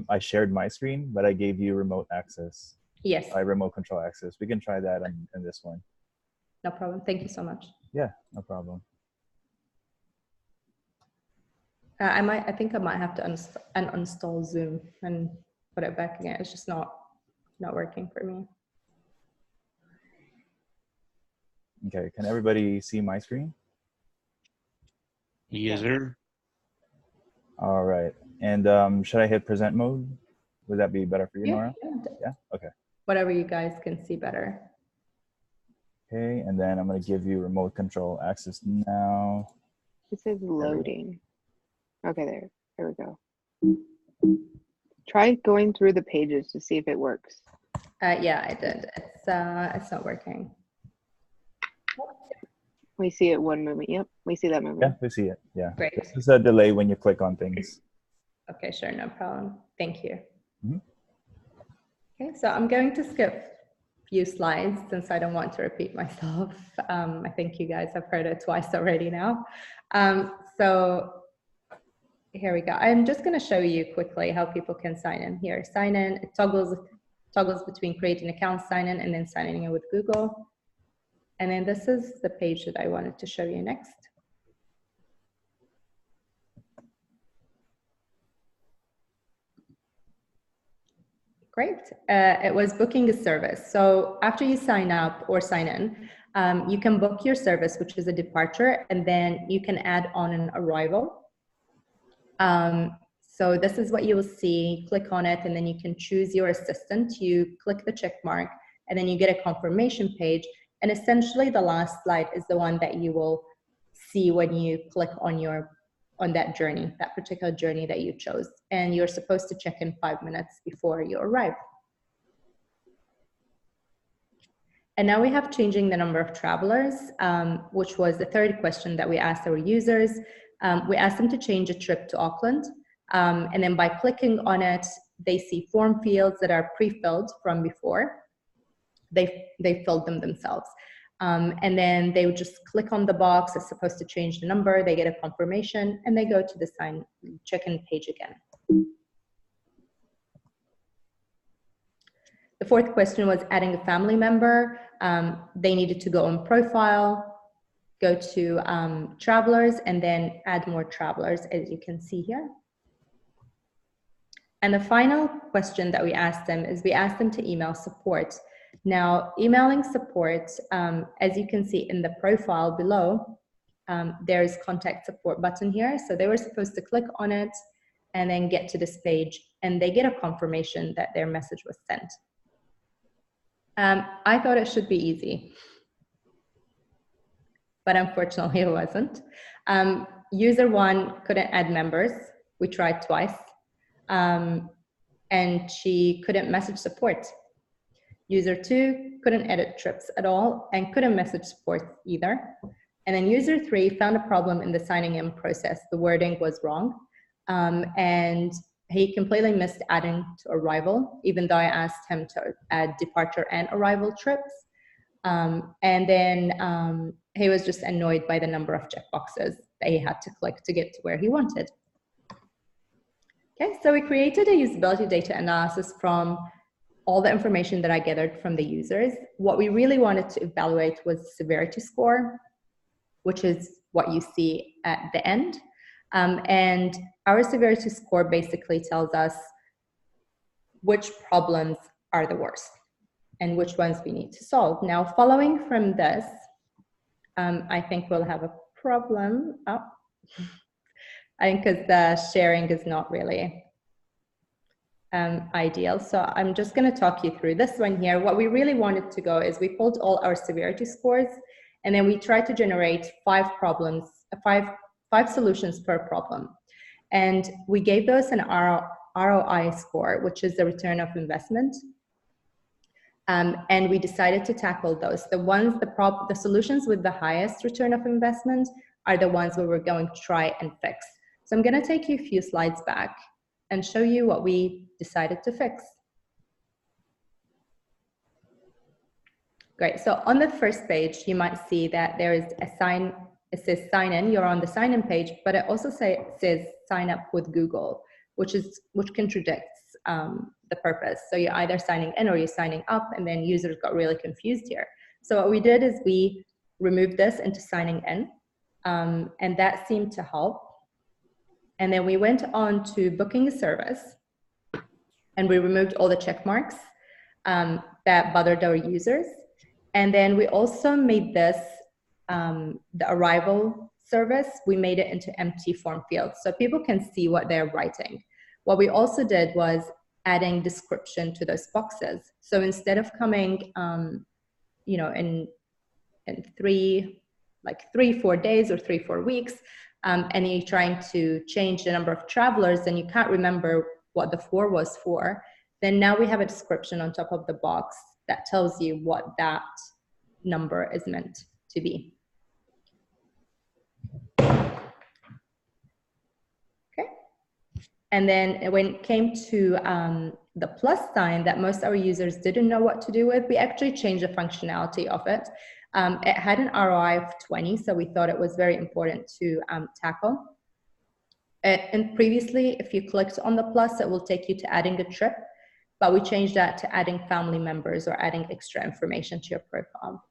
I shared my screen, but I gave you remote access. Yes. Remote control access. We can try that in this one. No problem. Thank you so much. Yeah, no problem. I think I might have to uninstall Zoom and put it back again. It's just not working for me. Okay, can everybody see my screen? Yes, sir. All right, and should I hit present mode? Would that be better for you, Nora? Yeah, okay. Whatever you guys can see better. Okay, and then I'm gonna give you remote control access now. It says loading. Okay, there we go. Try going through the pages to see if it works. Yeah, I did. It's not working. We see it one movement. Yep, we see that movement. Yeah, we see it. Yeah. Great. There's a delay when you click on things. Okay, sure, no problem. Thank you. Mm-hmm. Okay, so I'm going to skip a few slides since I don't want to repeat myself. I think you guys have heard it twice already now. So here we go. I'm just going to show you quickly how people can sign in here. Sign in, it toggles between creating an account, sign in, and then signing in with Google. And then this is the page that I wanted to show you next. Great. It was booking a service. So after you sign up or sign in, you can book your service, which is a departure, and then you can add on an arrival. So this is what you will see. Click on it, and then you can choose your assistant. You click the check mark, and then you get a confirmation page. And essentially, the last slide is the one that you will see when you click on that journey, that particular journey that you chose. And you're supposed to check in 5 minutes before you arrive. And now we have changing the number of travelers, which was the third question that we asked our users. We asked them to change a trip to Auckland. And then by clicking on it, they see form fields that are pre-filled from before. They filled them themselves. And then they would just click on the box that's supposed to change the number, they get a confirmation, and they go to the check-in page again. The fourth question was adding a family member. They needed to go on profile, go to travelers, and then add more travelers, as you can see here. And the final question that we asked them is we asked them to email support. Now, emailing support, as you can see in the profile below, there's contact support button here. So they were supposed to click on it and then get to this page, and they get a confirmation that their message was sent. I thought it should be easy, but unfortunately it wasn't. User 1 couldn't add members. We tried twice, and she couldn't message support. User 2 couldn't edit trips at all and couldn't message support either. And then user 3 found a problem in the signing in process. The wording was wrong, and he completely missed adding to arrival, even though I asked him to add departure and arrival trips. And then he was just annoyed by the number of checkboxes that he had to click to get to where he wanted. Okay, so we created a usability data analysis from all the information that I gathered from the users. What we really wanted to evaluate was severity score, which is what you see at the end. And our severity score basically tells us which problems are the worst and which ones we need to solve. Now, following from this, I think we'll have a problem. Oh, I think because the sharing is not really ideal. So I'm just going to talk you through this one here. What we really wanted to go is we pulled all our severity scores, and then we tried to generate 5 problems, five solutions per problem. And we gave those an ROI score, which is the return of investment. And we decided to tackle those. The solutions with the highest return of investment are the ones where we're going to try and fix. So I'm going to take you a few slides back and show you what we decided to fix. Great, so on the first page, you might see that there is a sign, it says sign in, you're on the sign in page, but it also says sign up with Google, which contradicts the purpose. So you're either signing in or you're signing up, and then users got really confused here. So what we did is we removed this into signing in, and that seemed to help. And then we went on to booking a service, and we removed all the check marks that bothered our users. And then we also made this, the arrival service, we made it into empty form fields so people can see what they're writing. What we also did was adding description to those boxes. So instead of coming, you know, in 3, 4 days or 3-4 weeks, and you're trying to change the number of travelers and you can't remember what the 4 was for, then now we have a description on top of the box that tells you what that number is meant to be. Okay. And then when it came to the plus sign that most of our users didn't know what to do with, we actually changed the functionality of it. It had an ROI of 20, so we thought it was very important to tackle. And previously, if you clicked on the plus, it will take you to adding a trip, but we changed that to adding family members or adding extra information to your profile.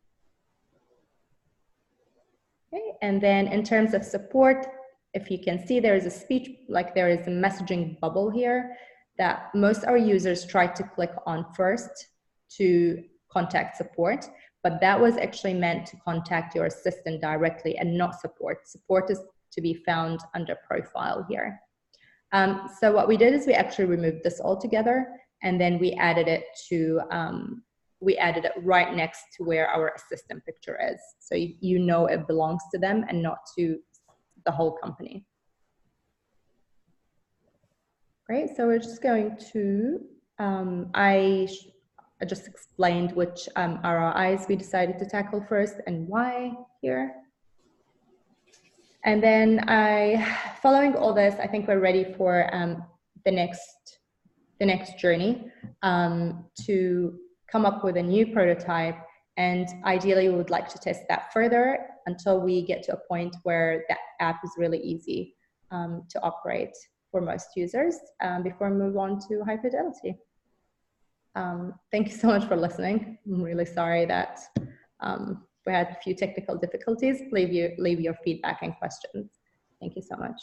Okay, and then in terms of support, if you can see, there is a speech, like there is a messaging bubble here that most of our users try to click on first to contact support, but that was actually meant to contact your assistant directly and not support. Support is to be found under profile here. So what we did is we actually removed this altogether, and then we added it to, we added it right next to where our assistant picture is. So you know it belongs to them and not to the whole company. Great, so we're just going to, I just explained which ROIs we decided to tackle first and why here. And then following all this, I think we're ready for the next journey to come up with a new prototype. And ideally, we would like to test that further until we get to a point where that app is really easy to operate for most users before we move on to high fidelity. Thank you so much for listening. I'm really sorry that we had a few technical difficulties. Leave your feedback and questions. Thank you so much.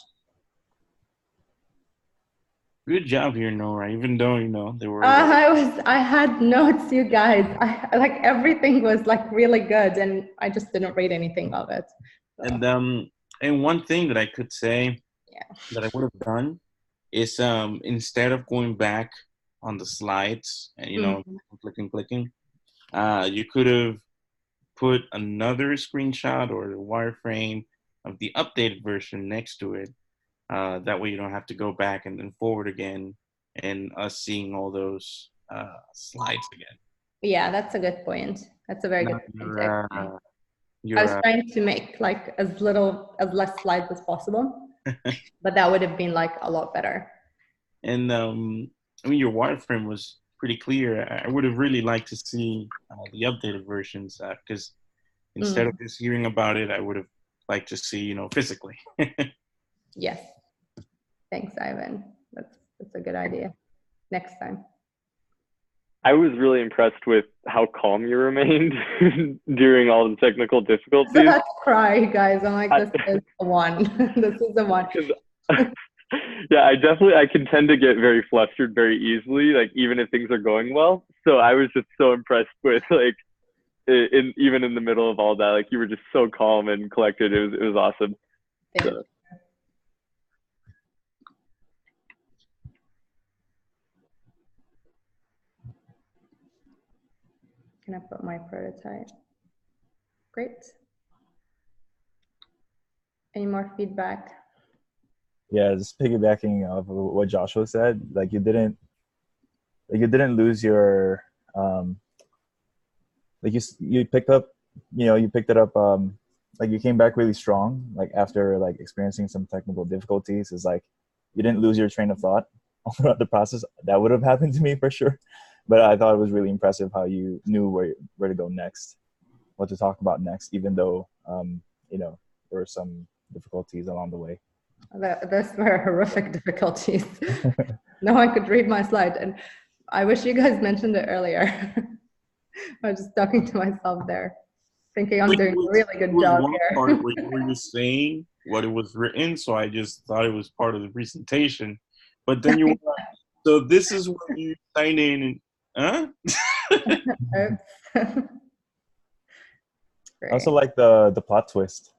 Good job here, Nora. Even though there were. I had notes, you guys. Like everything was like really good, and I just didn't read anything of it. So. And one thing that I could say that I would have done is instead of going back on the slides and clicking, you could have put another screenshot or the wireframe of the updated version next to it. That way you don't have to go back and then forward again and us seeing all those slides again. Yeah, that's a good point. That's a very good point. I was trying to make like as less slides as possible, but that would have been like a lot better. And I mean, your wireframe was pretty clear. I would have really liked to see the updated versions because instead of just hearing about it, I would have liked to see, physically. Yes. Thanks, Ivan. That's a good idea. Next time. I was really impressed with how calm you remained during all the technical difficulties. I had to cry, guys. I'm like, this is the one. This is the one. Yeah, I can tend to get very flustered very easily, like even if things are going well. So I was just so impressed with like, even in the middle of all that, like you were just so calm and collected. It was awesome. Thank you. Can I put my prototype? Great. Any more feedback? Yeah, just piggybacking off of what Joshua said, like you didn't lose your like you picked up, you picked it up like you came back really strong, like after like experiencing some technical difficulties. It's like you didn't lose your train of thought throughout the process. That would have happened to me for sure. But I thought it was really impressive how you knew where to go next, what to talk about next, even though there were some difficulties along the way. Those were horrific difficulties. No one could read my slide, and I wish you guys mentioned it earlier. I was just talking to myself there, thinking I'm doing a really good job here. Part where you were just saying what it was written, so I just thought it was part of the presentation. But then you were like, so this is where you sign in and huh? I also like the plot twist.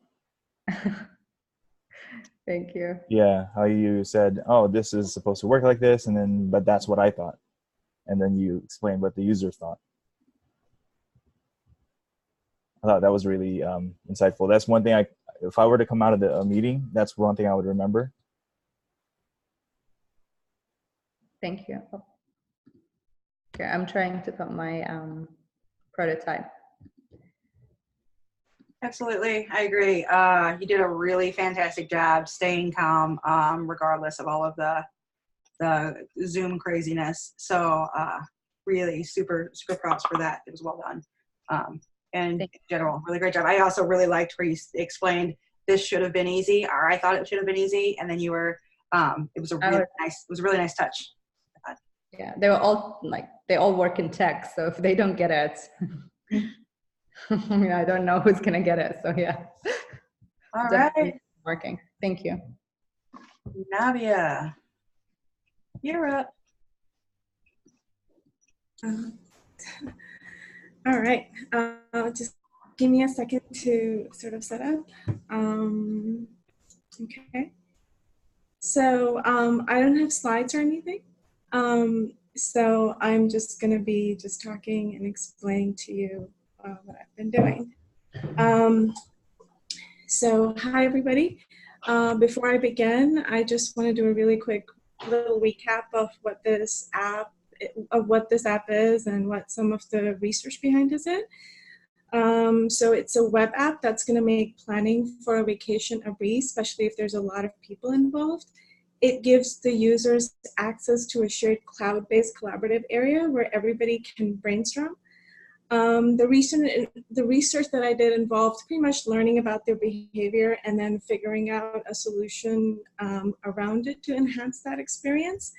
Thank you. Yeah, how you said, oh, this is supposed to work like this, and then but that's what I thought, and then you explained what the user thought. I thought that was really insightful. That's one thing if I were to come out of the meeting, that's one thing I would remember. Thank you. Okay, I'm trying to put my prototype. Absolutely, I agree. You did a really fantastic job staying calm, regardless of all of the Zoom craziness. So really super props for that. It was well done. And in general, really great job. I also really liked where you explained this should have been easy, or I thought it should have been easy, and then you were. It was a really nice touch. Yeah, they all work in tech, so if they don't get it, I mean, I don't know who's gonna get it. So yeah. All right. Working. Thank you. Navia, you're up. All right. Just give me a second to sort of set up. Okay. So I don't have slides or anything. So I'm just going to be just talking and explaining to you what I've been doing. So hi, everybody. Before I begin, I just want to do a really quick little recap of what this app of what this app is and what some of the research behind it. So it's a web app that's going to make planning for a vacation a breeze, especially if there's a lot of people involved. It gives the users access to a shared cloud-based collaborative area where everybody can brainstorm. The research that I did involved pretty much learning about their behavior and then figuring out a solution around it to enhance that experience.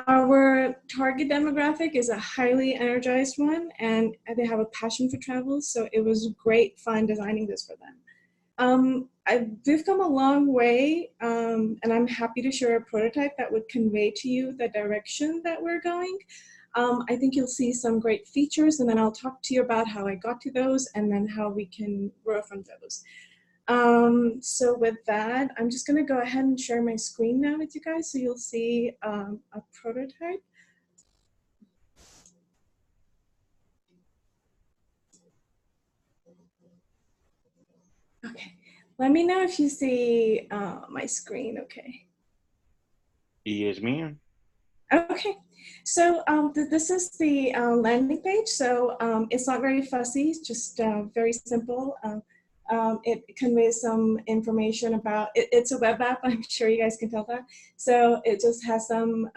Our target demographic is a highly energized one, and they have a passion for travel, so it was great fun designing this for them. We've come a long way, and I'm happy to share a prototype that would convey to you the direction that we're going. I think you'll see some great features, and then I'll talk to you about how I got to those and then how we can grow from those. So with that, I'm just going to go ahead and share my screen now with you guys so you'll see a prototype. Okay, let me know if you see my screen, okay? Yes, ma'am. Okay, so this is the landing page. So it's not very fussy, it's just very simple. It conveys some information about, it's a web app, I'm sure you guys can tell that. So it just has some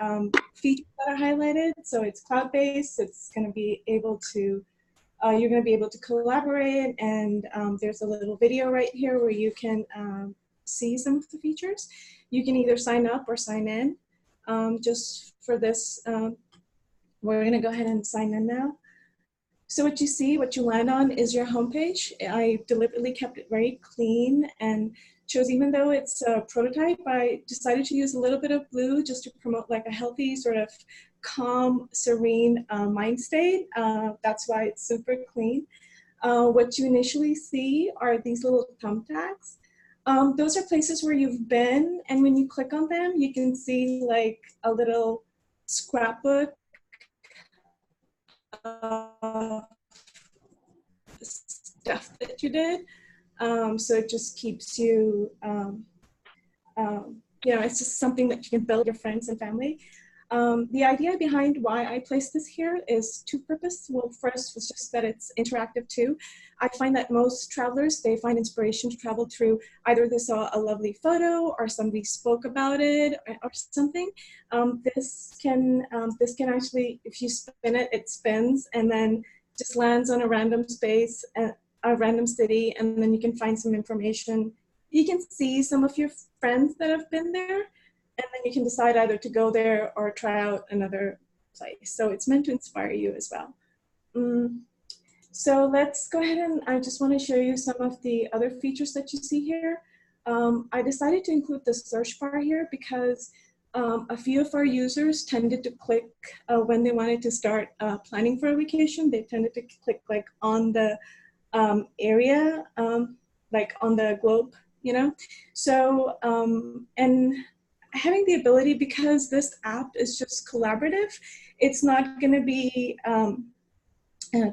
features that are highlighted. So it's cloud-based, it's gonna be able to, you're gonna be able to collaborate, and there's a little video right here where you can see some of the features. You can either sign up or sign in. Just for this, we're gonna go ahead and sign in now. So what you see, what you land on is your homepage. I deliberately kept it very clean and chose, even though it's a prototype, I decided to use a little bit of blue just to promote like a healthy, sort of calm, serene mind state. That's why it's super clean. What you initially see are these little thumbtacks. Those are places where you've been, and when you click on them, you can see like a little scrapbook stuff that you did. So it just keeps you, you know, it's just something that you can build your friends and family. The idea behind why I placed this here is two purposes. Well, first was just that it's interactive too. I find that most travelers, they find inspiration to travel through either they saw a lovely photo or somebody spoke about it or something. This can actually, if you spin it, it spins and then just lands on a random space, a random city, and then you can find some information. You can see some of your friends that have been there, and then you can decide either to go there or try out another place. So it's meant to inspire you as well. So let's go ahead, and I just want to show you some of the other features that you see here. I decided to include the search bar here because a few of our users tended to click when they wanted to start planning for a vacation. They tended to click like on the area, like on the globe, you know? So, and having the ability, because this app is just collaborative, it's not gonna be,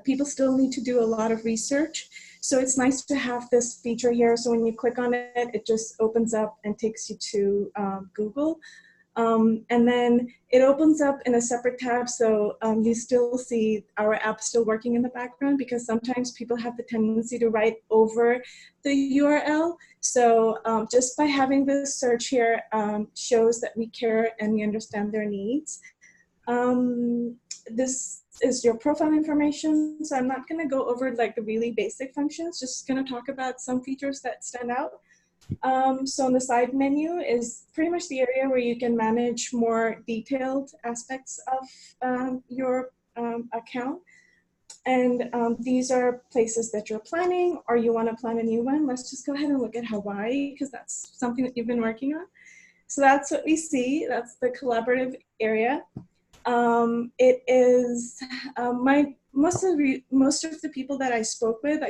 people still need to do a lot of research. So it's nice to have this feature here. So when you click on it, it just opens up and takes you to Google. And then it opens up in a separate tab, so you still see our app still working in the background, because sometimes people have the tendency to write over the URL. So just by having this search here shows that we care and we understand their needs. This is your profile information, so I'm not going to go over like the really basic functions, just going to talk about some features that stand out. So on the side menu is pretty much the area where you can manage more detailed aspects of your account. And these are places that you're planning or you want to plan a new one. Let's just go ahead and look at Hawaii, because that's something that you've been working on. So that's what we see. That's the collaborative area. It is most of the people that I spoke with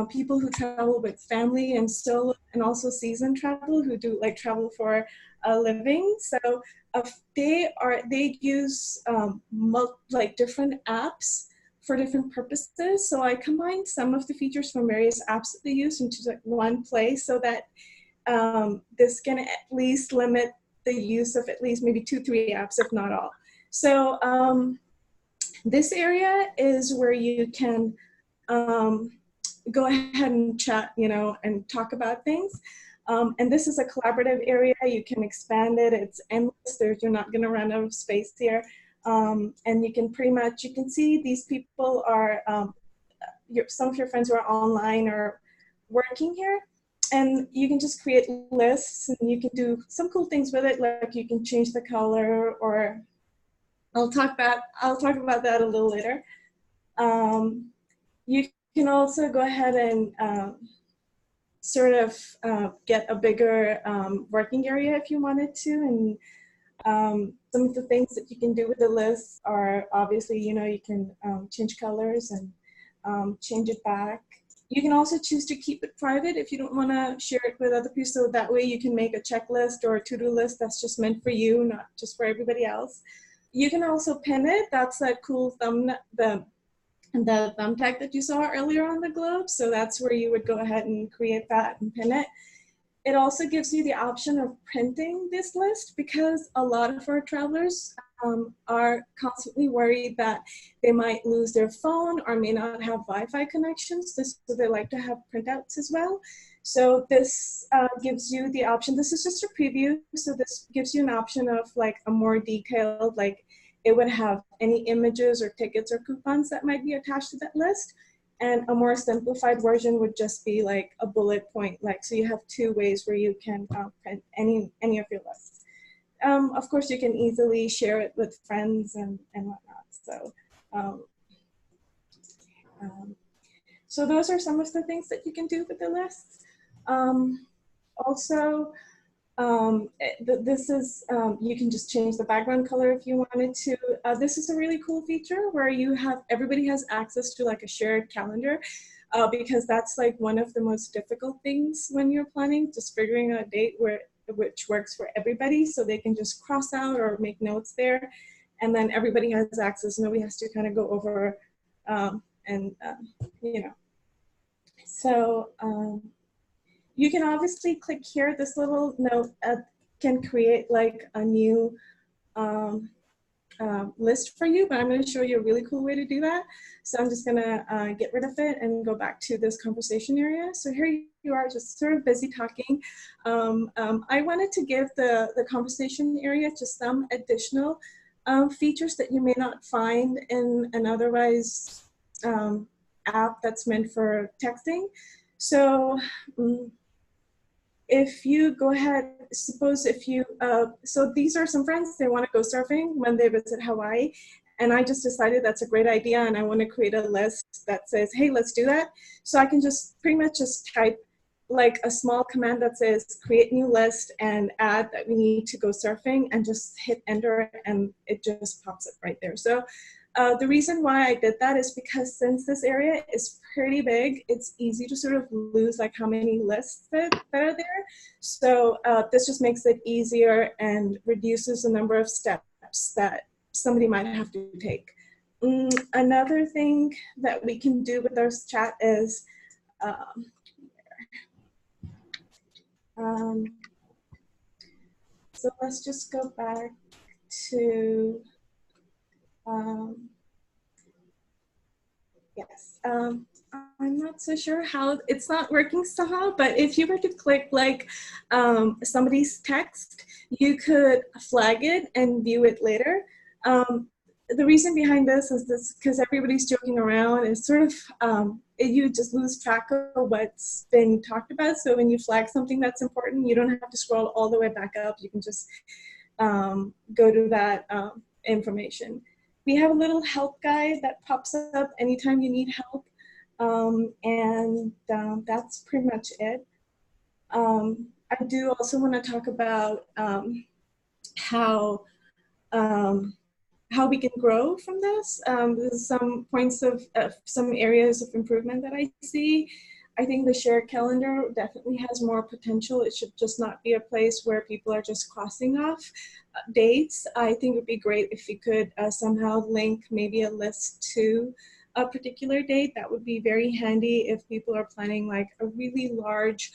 people who travel with family and solo, and also season travel who do like travel for a living. So they use like different apps for different purposes. So I combined some of the features from various apps that they use into like one place, so that this can at least limit the use of at least maybe 2-3 apps, if not all. So this area is where you can go ahead and chat, and talk about things. And this is a collaborative area. You can expand it. It's endless. You're not going to run out of space here. And you can you can see these people are, some of your friends who are online or working here. And you can just create lists, and you can do some cool things with it, like you can change the color, or I'll talk about that a little later. You can also go ahead and sort of get a bigger working area if you wanted to. And some of the things that you can do with the list are obviously, you can change colors and change it back. You can also choose to keep it private if you don't want to share it with other people. So that way you can make a checklist or a to-do list that's just meant for you, not just for everybody else. You can also pin it. That's that cool the thumbtack that you saw earlier on the globe. So that's where you would go ahead and create that and pin it. It also gives you the option of printing this list, because a lot of our travelers are constantly worried that they might lose their phone or may not have Wi-Fi connections, so they like to have printouts as well. So this gives you the option. This is just a preview, so this gives you an option of like a more detailed, like it would have any images or tickets or coupons that might be attached to that list. And a more simplified version would just be like a bullet point, so you have 2 ways where you can print any of your lists. Of course, you can easily share it with friends and whatnot. So those are some of the things that you can do with the lists. Also, this is, you can just change the background color if you wanted to. This is a really cool feature where everybody has access to like a shared calendar, because that's like one of the most difficult things when you're planning, just figuring out a date which works for everybody, so they can just cross out or make notes there, and then everybody has access. Nobody has to kind of go over So you can obviously click here. This little note can create like a new list for you, but I'm going to show you a really cool way to do that. So I'm just going to get rid of it and go back to this conversation area. So here you are, just sort of busy talking. I wanted to give the conversation area just some additional features that you may not find in an otherwise app that's meant for texting. So if you go ahead, suppose if you, so these are some friends, they want to go surfing when they visit Hawaii. And I just decided that's a great idea, and I want to create a list that says, hey, let's do that. So I can just pretty much just type like a small command that says create new list and add that we need to go surfing, and just hit enter, and it just pops up right there. So the reason why I did that is because since this area is pretty big, it's easy to sort of lose like how many lists that are there. So this just makes it easier and reduces the number of steps that somebody might have to take. Another thing that we can do with our chat is, so let's just go back to, yes, I'm not so sure how, it's not working somehow, but if you were to click like somebody's text, you could flag it and view it later. The reason behind this is because everybody's joking around, and sort of, you just lose track of what's been talked about. So when you flag something that's important, you don't have to scroll all the way back up. You can just go to that information. We have a little help guide that pops up anytime you need help. And that's pretty much it. I do also want to talk about how we can grow from this. There's some points of some areas of improvement that I see. I think the shared calendar definitely has more potential. It should just not be a place where people are just crossing off dates. I think it would be great if you could somehow link maybe a list to a particular date. That would be very handy if people are planning like a really large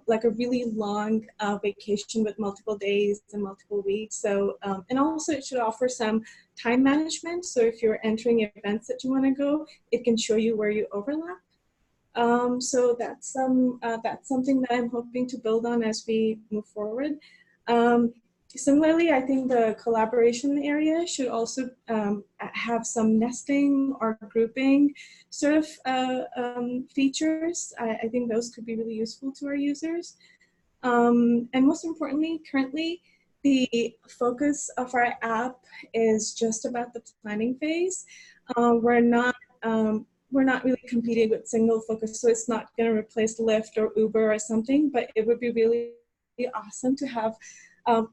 like a really long vacation with multiple days and multiple weeks. So, and also it should offer some time management. So if you're entering events that you want to go, it can show you where you overlap. So that's something that I'm hoping to build on as we move forward. Similarly, I think the collaboration area should also have some nesting or grouping sort of features. I think those could be really useful to our users. And most importantly, currently, the focus of our app is just about the planning phase. We're not really competing with single focus, so it's not going to replace Lyft or Uber or something, but it would be really awesome to have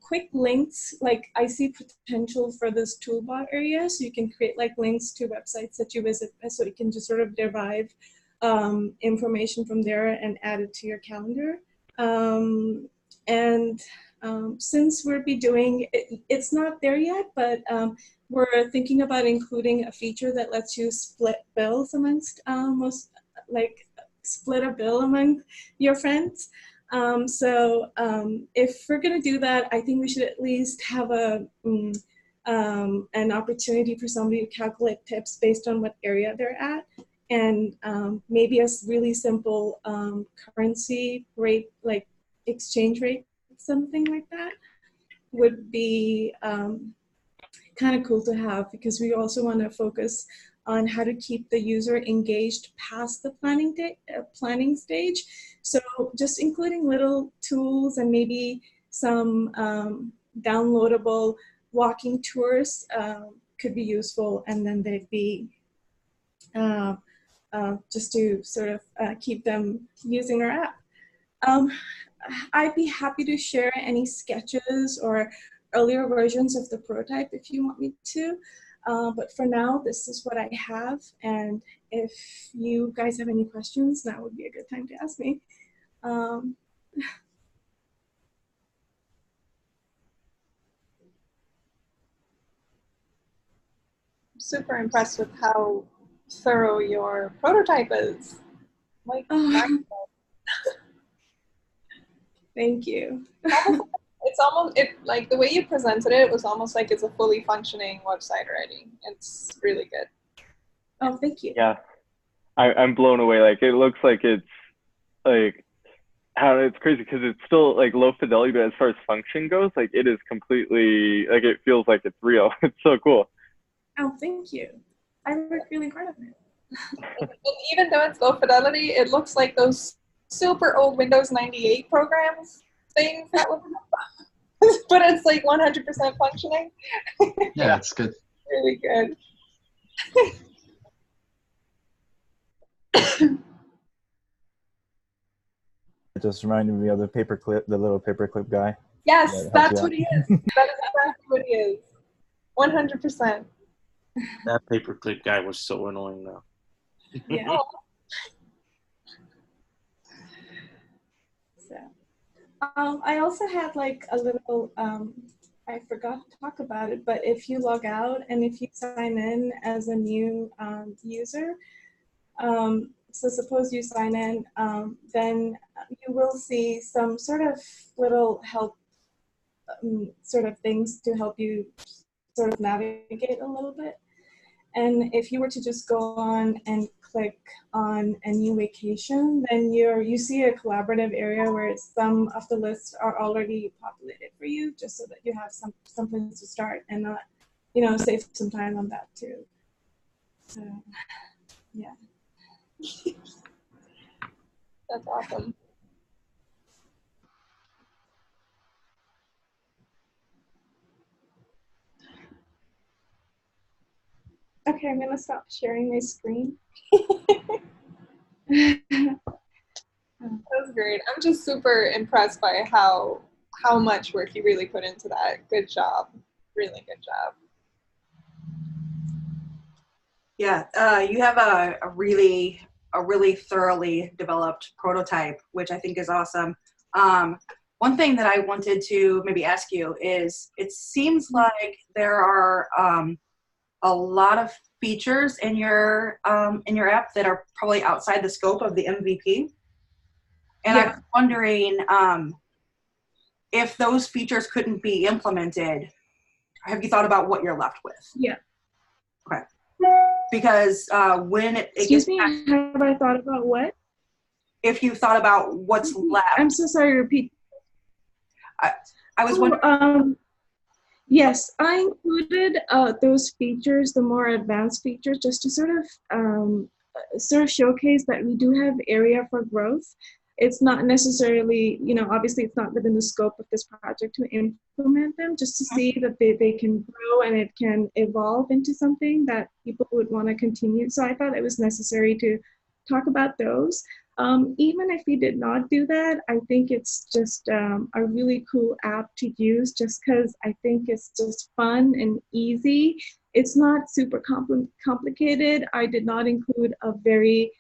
quick links. Like I see potential for this toolbar area, so you can create like links to websites that you visit, so you can just sort of derive information from there and add it to your calendar. Since we'll be doing it's not there yet, but we're thinking about including a feature that lets you split bills amongst split a bill among your friends. If we're going to do that, I think we should at least have an opportunity for somebody to calculate tips based on what area they're at, and maybe a really simple currency rate, like exchange rate, something like that, would be kind of cool to have, because we also want to focus on how to keep the user engaged past the planning stage. So just including little tools and maybe some downloadable walking tours could be useful, and then they'd be just to sort of keep them using our app. I'd be happy to share any sketches or earlier versions of the prototype if you want me to. But for now, this is what I have. And if you guys have any questions, now would be a good time to ask me. Super impressed with how thorough your prototype is. Like, thank you. It's almost like the way you presented it was almost like it's a fully functioning website already. It's really good. Oh, thank you. Yeah, I'm blown away. Like it looks like it's like how it's crazy because it's still like low fidelity, but as far as function goes, like it is completely like it feels like it's real. It's so cool. Oh, thank you. I worked really hard on it. And even though it's low fidelity, it looks like those super old Windows 98 programs things that was, but it's like 100% functioning. Yeah, that's good. Really good. It just reminded me of the little paperclip guy. Yes, that's what he is. That is exactly what he is. 100%. That paperclip guy was so annoying though. Yeah. So, I also had like a little, I forgot to talk about it, but if you log out and if you sign in as a new user, so suppose you sign in, then you will see some sort of little help, sort of things to help you sort of navigate a little bit. And if you were to just go on and click on a new vacation, then you see a collaborative area where some of the lists are already populated for you, just so that you have some place to start and not, save some time on that too. So, yeah. That's awesome. Okay, I'm gonna stop sharing my screen. That's great. I'm just super impressed by how much work you really put into that. Good job. Really good job. Yeah, you have a really thoroughly developed prototype, which I think is awesome. One thing that I wanted to maybe ask you is, it seems like there are a lot of features in your app that are probably outside the scope of the MVP. And Yeah. I was wondering if those features couldn't be implemented, have you thought about what you're left with? Yeah. Okay. Because when it Excuse gets me, back, have I thought about what? if you thought about what's left, I'm so sorry, repeat. I was wondering. Yes, I included those features, the more advanced features, just to sort of showcase that we do have area for growth. It's not necessarily, obviously it's not within the scope of this project to implement them, just to see that they can grow and it can evolve into something that people would want to continue. So I thought it was necessary to talk about those. Even if we did not do that, I think it's just a really cool app to use, just because I think it's just fun and easy. It's not super complicated. I did not include a very,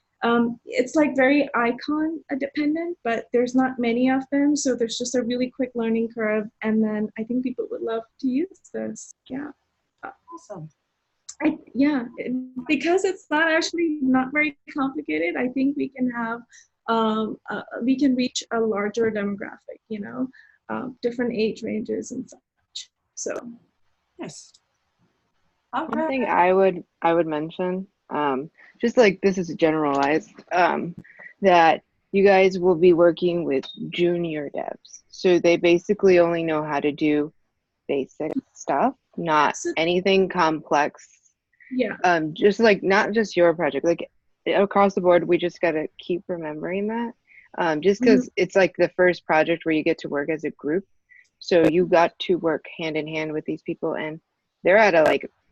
it's like very icon dependent, but there's not many of them. So there's just a really quick learning curve. And then I think people would love to use this. Yeah. Awesome. Because it's not very complicated, I think we can have, we can reach a larger demographic, different age ranges and such. So, Nice. One thing I would mention, just like this is generalized, that you guys will be working with junior devs. So they basically only know how to do basic stuff, not anything complex. Yeah. Just like not just your project, like across the board, we just gotta keep remembering that. Just because it's like the first project where you get to work as a group, so you got to work hand in hand with these people, and they're at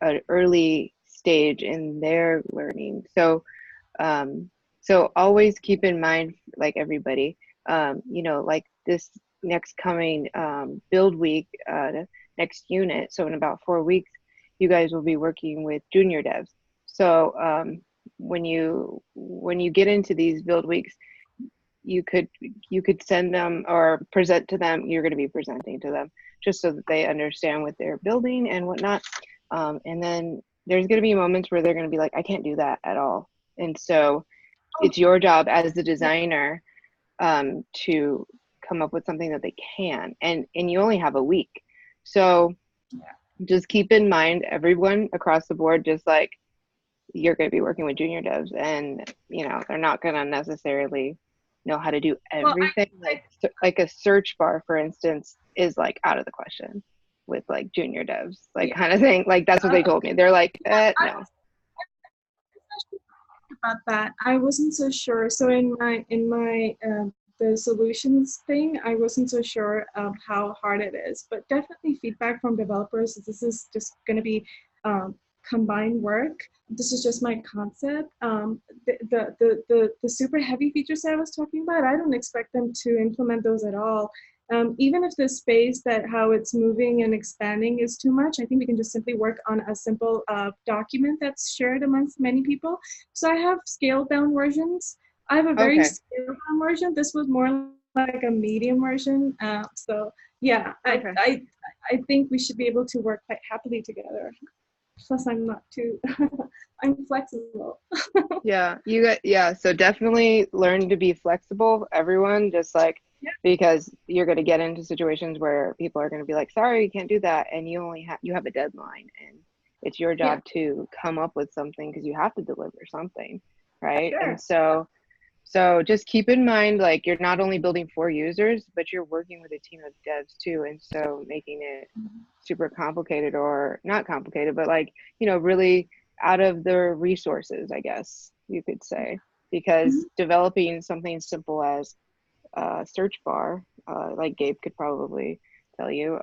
an early stage in their learning. So, so always keep in mind, like everybody, like this next coming build week, next unit. So in about 4 weeks, you guys will be working with junior devs. So when you get into these build weeks, you could send them or present to them. You're going to be presenting to them just so that they understand what they're building and whatnot. And then there's going to be moments where they're going to be like, I can't do that at all. And so it's your job as the designer to come up with something that they can. And you only have a week. So just keep in mind, everyone across the board, just like you're going to be working with junior devs, and they're not going to necessarily know how to do everything. Like a search bar, for instance, is like out of the question with like junior devs, like kind of thing. Like that's what they told me. They're like, no. About that, I wasn't so sure. So in my the solutions thing, I wasn't so sure of how hard it is, but definitely feedback from developers. This is just going to be combined work. This is just my concept. The super heavy features that I was talking about, I don't expect them to implement those at all. Even if the space that how it's moving and expanding is too much, I think we can just simply work on a simple document that's shared amongst many people. So I have scaled down versions. I have a very scaled down version. This was more like a medium version. So yeah, I think we should be able to work quite happily together. Plus I'm not too, I'm flexible. So definitely learn to be flexible, everyone, just like, because you're going to get into situations where people are going to be like, sorry, you can't do that. And you have a deadline, and it's your job to come up with something because you have to deliver something. Right. Sure. And so just keep in mind, like, you're not only building for users, but you're working with a team of devs too. And so making it super complicated, or not complicated, but like, really out of their resources, I guess you could say, because developing something simple as search bar, like Gabe could probably tell you,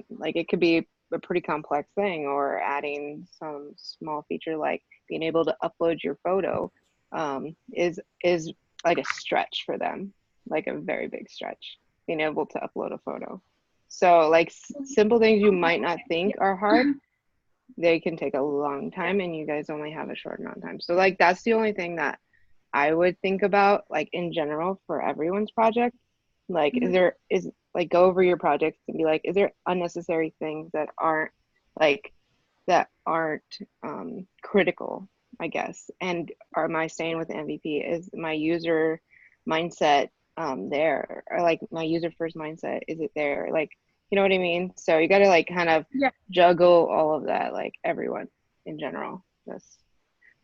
like it could be a pretty complex thing, or adding some small feature like being able to upload your photo is like a stretch for them, like a very big stretch, being able to upload a photo. So like simple things you might not think are hard, they can take a long time, and you guys only have a short amount of time. So like that's the only thing that I would think about, like in general for everyone's project. Like is go over your projects and be like, is there unnecessary things that aren't critical, I guess? And am I staying with the MVP? Is my user mindset there? Or like my user first mindset, is it there? Like, you know what I mean? So you got to like kind of Yeah. juggle all of that, like everyone in general. That's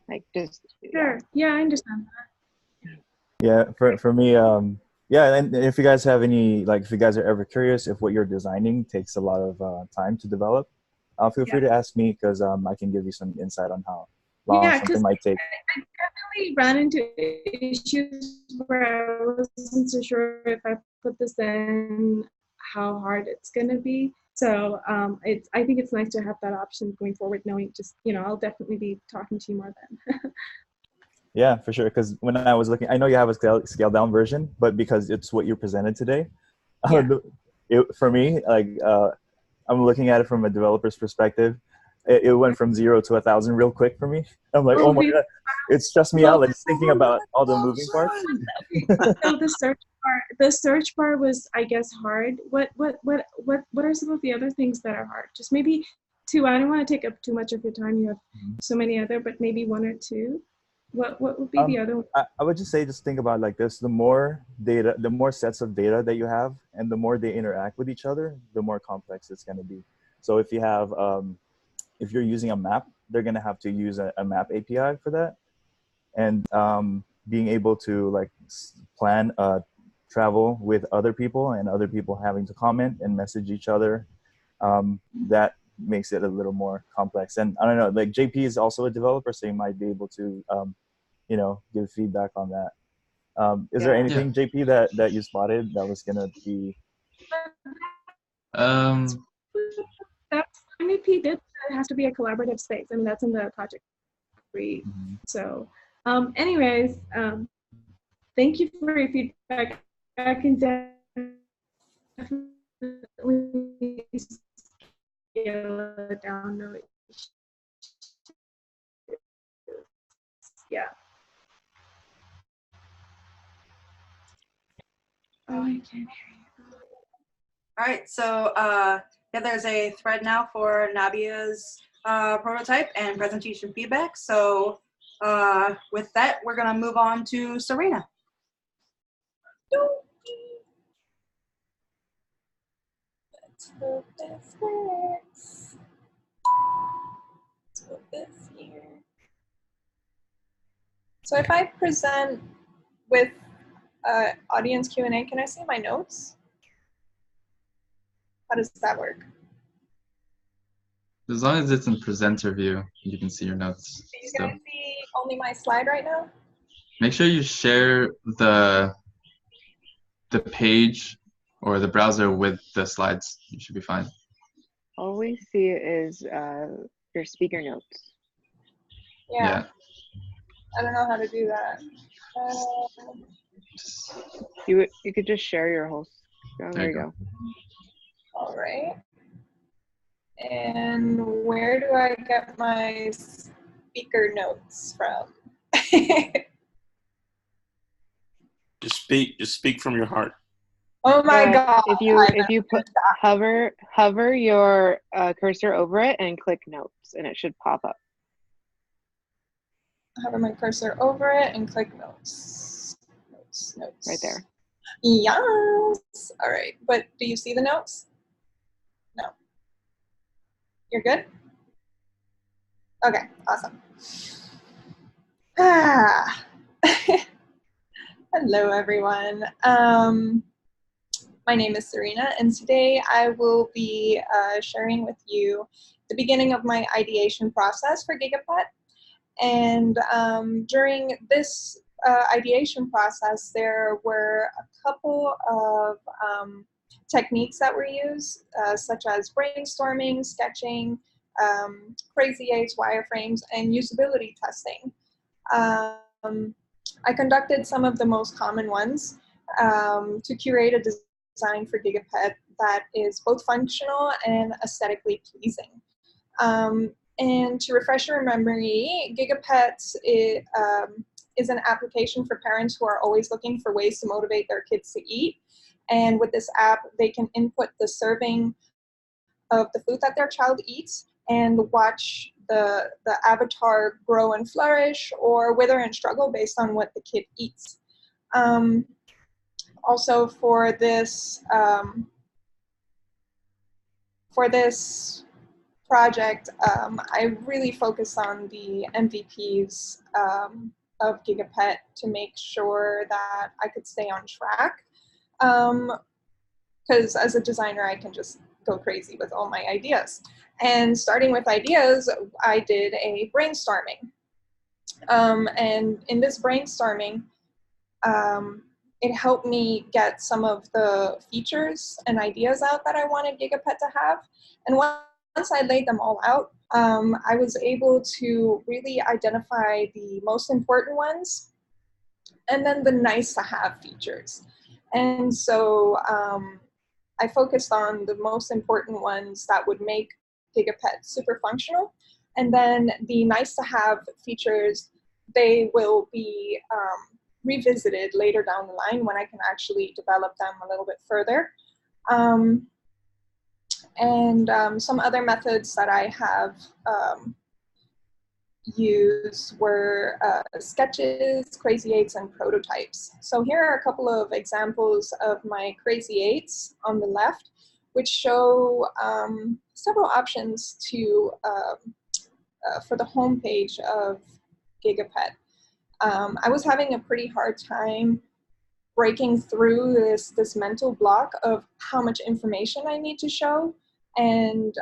like just Sure. Yeah, I understand that. Yeah, for me, yeah, and if you guys have any, like, if you guys are ever curious if what you're designing takes a lot of time to develop, feel free to ask me, because I can give you some insight on how long Yeah, something because might take. I definitely ran into issues where I wasn't so sure if I put this in, how hard it's gonna be. So I think it's nice to have that option going forward, knowing just, I'll definitely be talking to you more then. Yeah, for sure. Because when I was looking, I know you have a scaled down version, but because it's what you presented today, Yeah. for me, like, I'm looking at it from a developer's perspective. It went from 0 to 1,000 real quick for me. I'm like, oh my really? god, it stressed me out, like, just thinking about all the moving parts. So the search bar was, I guess, hard. What are some of the other things that are hard? Just maybe two. I don't want to take up too much of your time. You have so many other, but maybe one or two. What would be the other one? I would just say, just think about it like this: the more data, the more sets of data that you have, and the more they interact with each other, the more complex it's going to be. So if you have, if you're using a map, they're going to have to use a map API for that, and being able to like plan travel with other people, and other people having to comment and message each other, that makes it a little more complex. And I don't know, like, JP is also a developer, so you might be able to give feedback on that. Is there anything, JP, that you spotted that was gonna be? That's MEP did. It has to be a collaborative space. I mean, that's in the project brief. So, anyways, thank you for your feedback. I can definitely scale it down. No, yeah. Oh, I can't hear you. All right, so yeah, there's a thread now for Nabia's prototype and presentation feedback. So with that, we're gonna move on to Serena. Let's hope this works. Let's put this here. So if I present with audience Q&A, can I see my notes? How does that work? As long as it's in presenter view, you can see your notes. Do you guys see only my slide right now? Make sure you share the page or the browser with the slides. You should be fine. all we see is your speaker notes. Yeah. I don't know how to do that. You could just share your whole. Oh, there you go. All right. And where do I get my speaker notes from? Just speak from your heart. Oh my God! If you put hover your cursor over it and click notes, and it should pop up. Hover my cursor over it and click notes. Notes. Right there. Yes. All right. But do you see the notes? No. You're good? Okay. Awesome. Hello, everyone. My name is Serena, and today I will be sharing with you the beginning of my ideation process for Gigapet. And during this ideation process, there were a couple of techniques that were used, such as brainstorming, sketching, crazy eights, wireframes, and usability testing. I conducted some of the most common ones to curate a design for Gigapet that is both functional and aesthetically pleasing. And to refresh your memory, Gigapet is an application for parents who are always looking for ways to motivate their kids to eat. And with this app, they can input the serving of the food that their child eats and watch the avatar grow and flourish or wither and struggle based on what the kid eats. Also for this project, I really focused on the MVPs of Gigapet to make sure that I could stay on track. Because as a designer, I can just go crazy with all my ideas. And starting with ideas, I did a brainstorming. And in this brainstorming, it helped me get some of the features and ideas out that I wanted Gigapet to have. And once I laid them all out, I was able to really identify the most important ones and then the nice to have features. And so I focused on the most important ones that would make Gigapet super functional. And then the nice to have features, they will be revisited later down the line when I can actually develop them a little bit further. Some other methods that I have used were sketches, Crazy Eights, and prototypes. So here are a couple of examples of my Crazy Eights on the left, which show several options to for the home page of Gigapet. I was having a pretty hard time breaking through this mental block of how much information I need to show and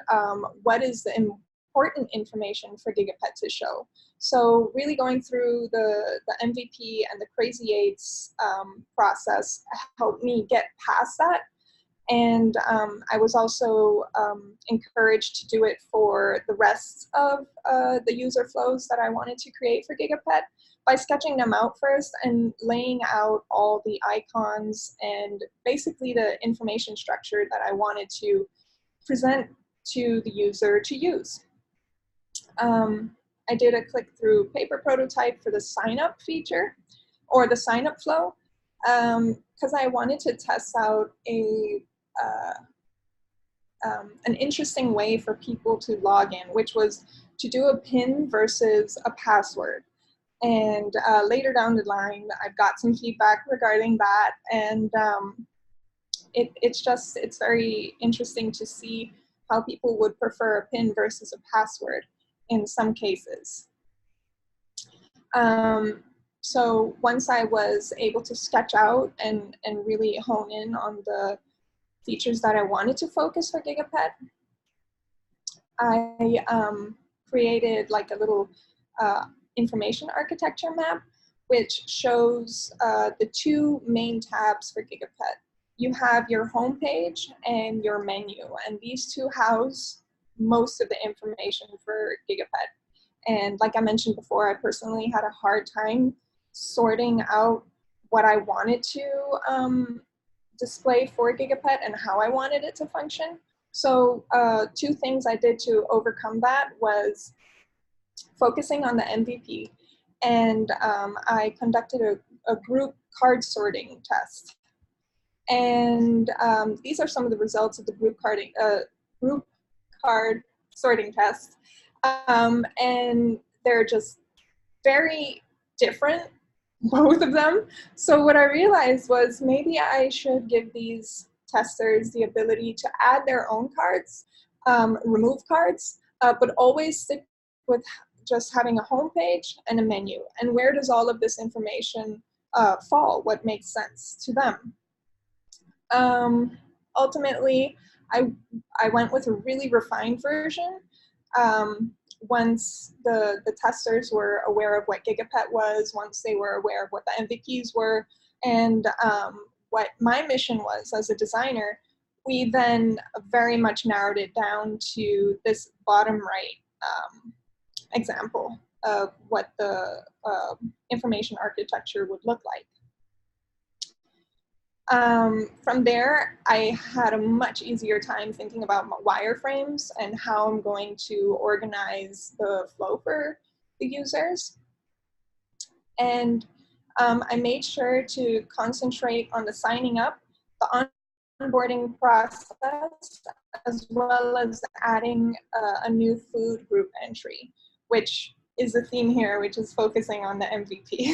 what is the important information for Gigapet to show. So really going through the MVP and the Crazy Eights process helped me get past that. And I was also encouraged to do it for the rest of the user flows that I wanted to create for Gigapet by sketching them out first and laying out all the icons and basically the information structure that I wanted to present to the user to use. I did a click-through paper prototype for the sign-up feature or the sign-up flow because I wanted to test out an interesting way for people to log in, which was to do a PIN versus a password. And later down the line, I've got some feedback regarding that, and it's very interesting to see how people would prefer a PIN versus a password in some cases. So once I was able to sketch out and really hone in on the features that I wanted to focus for Gigapet, I created like a little information architecture map, which shows the two main tabs for Gigapet. You have your home page and your menu, and these two house most of the information for Gigapet. And like I mentioned before, I personally had a hard time sorting out what I wanted to display for Gigapet and how I wanted it to function. So two things I did to overcome that was focusing on the MVP, and I conducted a group card sorting test. And these are some of the results of the group card sorting test. And they're just very different, both of them. So what I realized was maybe I should give these testers the ability to add their own cards, remove cards, but always stick with just having a home page and a menu. And where does all of this information fall? What makes sense to them? Ultimately, I went with a really refined version. Once the testers were aware of what Gigapet was, once they were aware of what the MVPs were, and what my mission was as a designer, we then very much narrowed it down to this bottom right example of what the information architecture would look like. From there, I had a much easier time thinking about wireframes and how I'm going to organize the flow for the users. And I made sure to concentrate on the signing up, the onboarding process, as well as adding a new food group entry, which is a theme here, which is focusing on the MVP.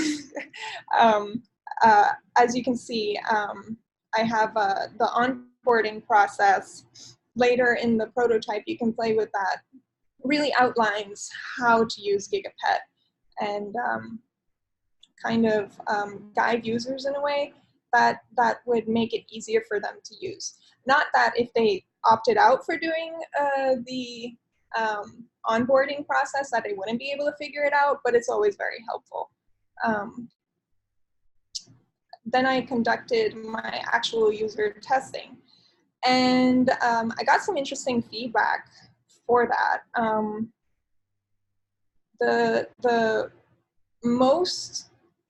As you can see, I have the onboarding process later in the prototype. You can play with that. Really outlines how to use GigaPet and kind of guide users in a way that would make it easier for them to use. Not that if they opted out for doing the onboarding process that they wouldn't be able to figure it out, but it's always very helpful. Then I conducted my actual user testing, and I got some interesting feedback for that. The most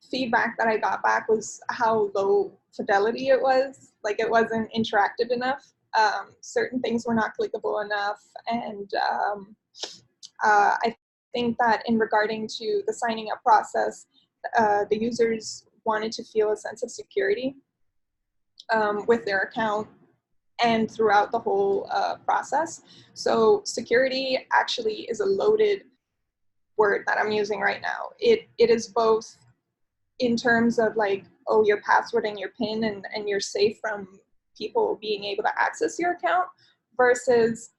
feedback that I got back was how low fidelity it was. Like, it wasn't interactive enough. Certain things were not clickable enough, and I think that in regarding to the signing up process, the users wanted to feel a sense of security with their account and throughout the whole process. So security actually is a loaded word that I'm using right now. It is both in terms of like, oh, your password and your PIN and you're safe from people being able to access your account, versus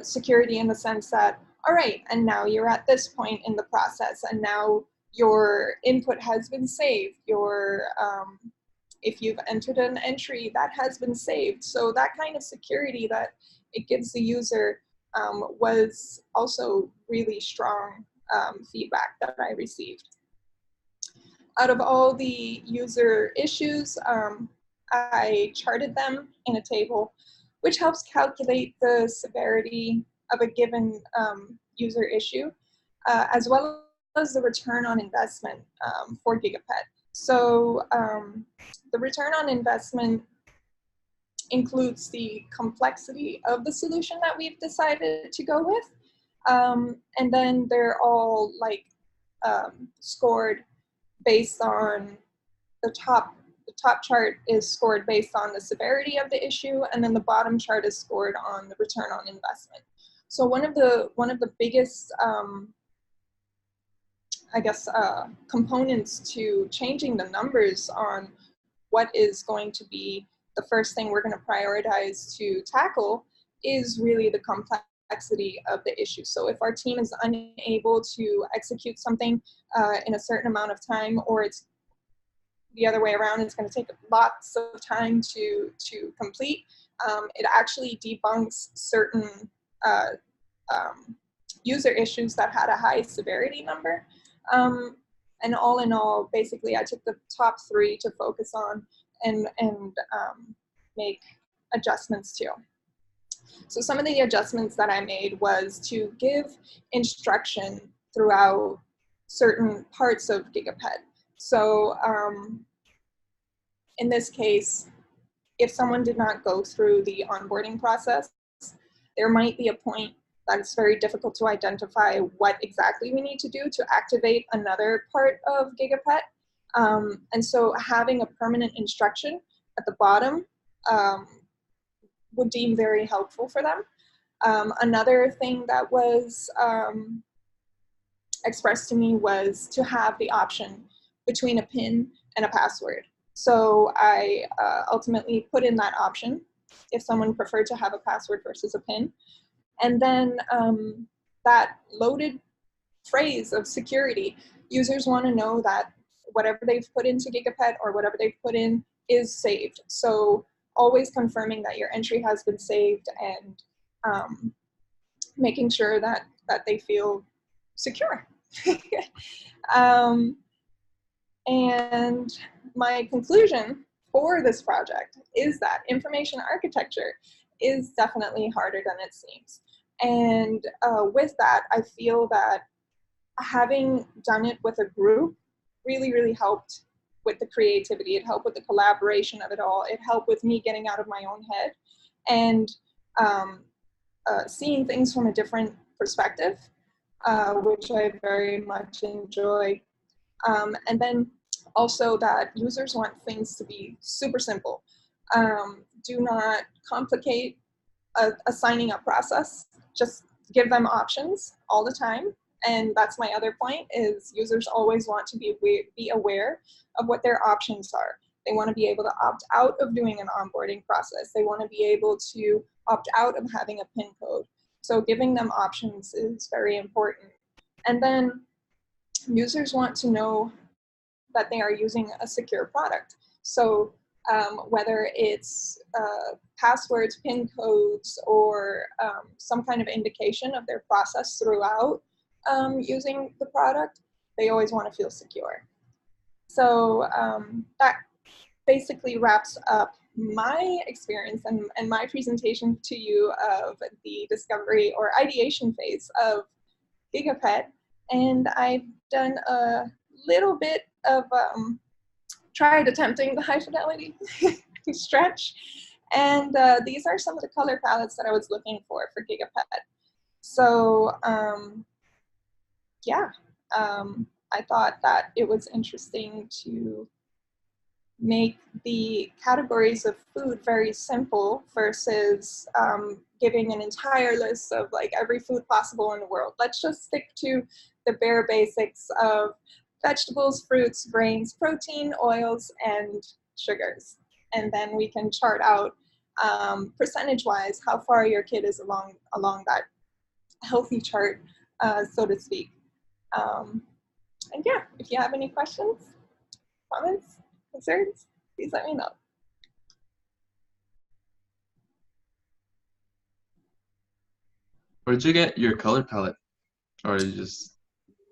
security in the sense that, all right, and now you're at this point in the process, and now your input has been saved. Your if you've entered an entry, that has been saved. So that kind of security that it gives the user was also really strong feedback that I received. Out of all the user issues, I charted them in a table, which helps calculate the severity of a given user issue, as well as the return on investment for GigaPet. So the return on investment includes the complexity of the solution that we've decided to go with. And then they're all like scored based on the top chart is scored based on the severity of the issue, and then the bottom chart is scored on the return on investment. So one of the biggest I guess components to changing the numbers on what is going to be the first thing we're going to prioritize to tackle is really the complexity of the issue. So if our team is unable to execute something in a certain amount of time, or it's the other way around, it's going to take lots of time to complete, it actually debunks certain user issues that had a high severity number. And all in all, basically, I took the top 3 to focus on and make adjustments to. So some of the adjustments that I made was to give instruction throughout certain parts of GigaPet. So in this case, if someone did not go through the onboarding process, there might be a point that it's very difficult to identify what exactly we need to do to activate another part of GigaPet. And so having a permanent instruction at the bottom would deem very helpful for them. Another thing that was expressed to me was to have the option between a PIN and a password. So I ultimately put in that option if someone preferred to have a password versus a PIN. And then that loaded phrase of security, users want to know that whatever they've put into GigaPet or whatever they've put in is saved. So always confirming that your entry has been saved and making sure that they feel secure. And my conclusion for this project is that information architecture is definitely harder than it seems. And with that, I feel that having done it with a group really, really helped with the creativity. It helped with the collaboration of it all. It helped with me getting out of my own head and seeing things from a different perspective, which I very much enjoy. And then also that users want things to be super simple. Do not complicate a signing up process. Just give them options all the time. And that's my other point, is users always want to be aware of what their options are. They want to be able to opt out of doing an onboarding process. They want to be able to opt out of having a PIN code. So giving them options is very important. And then users want to know that they are using a secure product. So whether it's passwords, PIN codes, or some kind of indication of their process throughout using the product, they always want to feel secure. So that basically wraps up my experience and my presentation to you of the discovery or ideation phase of Gigapet. And I've done a little bit of tried attempting the high fidelity stretch. And these are some of the color palettes that I was looking for Gigapet. So yeah, I thought that it was interesting to make the categories of food very simple versus giving an entire list of like every food possible in the world. Let's just stick to the bare basics of vegetables, fruits, grains, protein, oils, and sugars. And then we can chart out percentage-wise how far your kid is along that healthy chart, so to speak. And yeah, if you have any questions, comments, concerns, please let me know. Where did you get your color palette? Or you just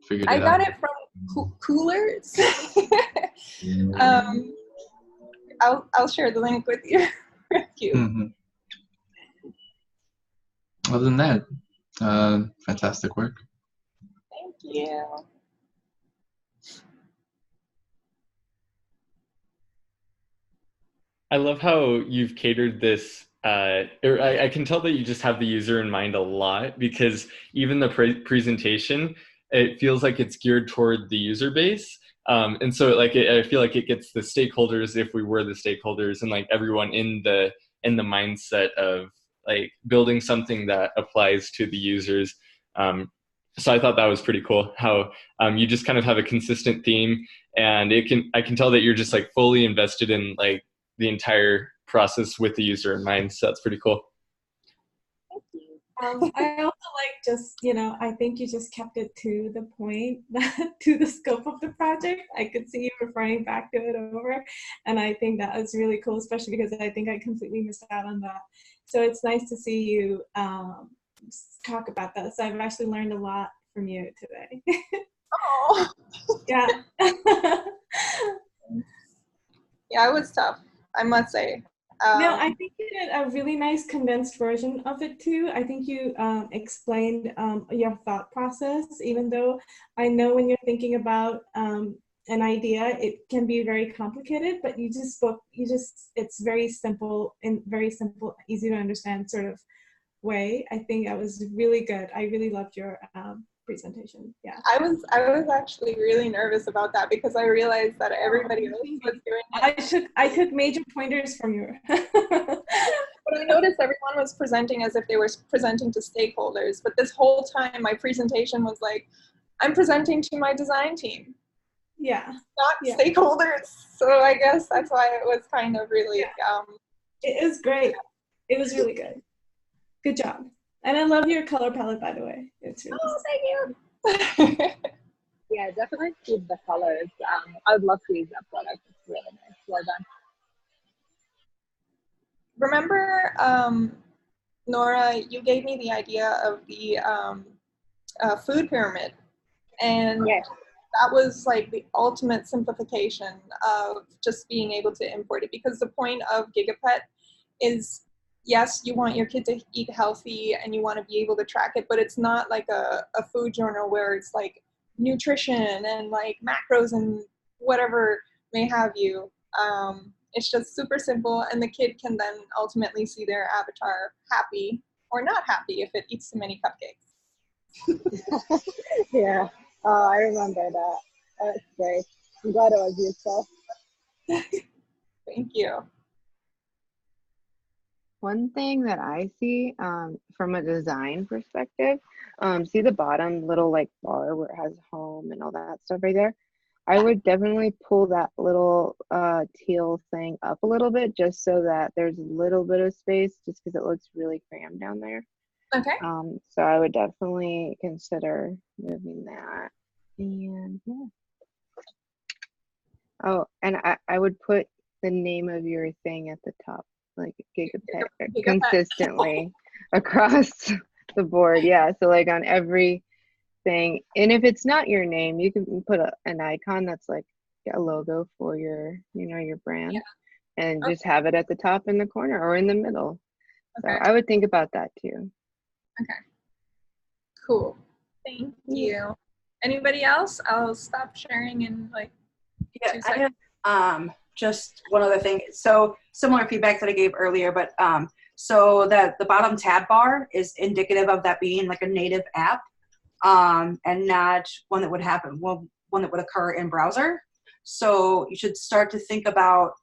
figured it I out? got it from Coolers. I'll share the link with you. Other than that, fantastic work. Thank you. I love how you've catered this. I can tell that you just have the user in mind a lot, because even the presentation, it feels like it's geared toward the user base. And so I feel like it gets the stakeholders, if we were the stakeholders, and like everyone in the mindset of like building something that applies to the users. So I thought that was pretty cool how you just kind of have a consistent theme, and I can tell that you're just like fully invested in like the entire process with the user in mind. So that's pretty cool. Thank you. I also like just, I think you just kept it to the point, to the scope of the project. I could see you referring back to it over, and I think that was really cool, especially because I think I completely missed out on that. So it's nice to see you talk about that. So I've actually learned a lot from you today. Oh. Yeah. Yeah, it was tough, I must say. No, I think you did a really nice condensed version of it too. I think you explained your thought process, even though I know when you're thinking about an idea, it can be very complicated, but it's very simple, easy to understand sort of way. I think that was really good. I really loved your presentation. Yeah. I was actually really nervous about that because I realized that everybody else was doing it. I took major pointers from you. But I noticed everyone was presenting as if they were presenting to stakeholders. But this whole time, my presentation was like, I'm presenting to my design team. Yeah. Not stakeholders. So I guess that's why it was kind of really. It was great. It was really good. Good job. And I love your color palette, by the way. It's really thank you. Yeah, definitely keep the colors. I would love to use that product. It's really nice. Well done. Remember, Nora, you gave me the idea of the food pyramid. And that was like the ultimate simplification of just being able to import it, because the point of Gigapet is, yes, you want your kid to eat healthy and you want to be able to track it, but it's not like a food journal where it's like nutrition and like macros and whatever may have you. It's just super simple, and the kid can then ultimately see their avatar happy or not happy if it eats too many cupcakes. Yeah, I remember that. That's great. I'm glad it was useful. Thank you. One thing that I see from a design perspective, see the bottom little like bar where it has home and all that stuff right there? I would definitely pull that little teal thing up a little bit just so that there's a little bit of space just because it looks really crammed down there. Okay. So I would definitely consider moving that. And yeah. Oh, and I would put the name of your thing at the top, like Gigapet, consistently across the board. Yeah, so like on every thing. And if it's not your name, you can put an icon that's like a logo for your, your brand, and just have it at the top in the corner or in the middle. Okay. So I would think about that too. Okay. Cool. Thank you. Anybody else? I'll stop sharing in like 2 seconds. I have just one other thing. So similar feedback that I gave earlier, but so that the bottom tab bar is indicative of that being like a native app, and not one that would one that would occur in browser. So you should start to think about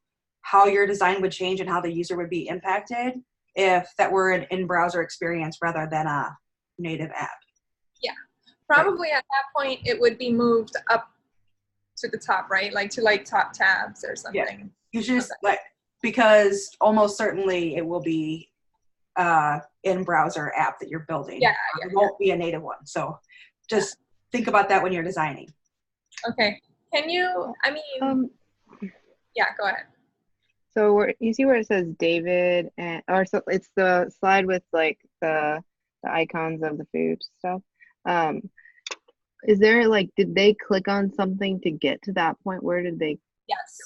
how your design would change and how the user would be impacted if that were an in-browser experience rather than a native app. Yeah, probably at that point it would be moved up to the top, right? Like to like top tabs or something. Yeah. You just like, because almost certainly it will be in-browser app that you're building. Yeah, it won't be a native one. So just think about that when you're designing. Okay. Can you, I mean, yeah, go ahead. So you see where it says David, or so it's the slide with like the icons of the food stuff. Is there like, did they click on something to get to that point? Where did they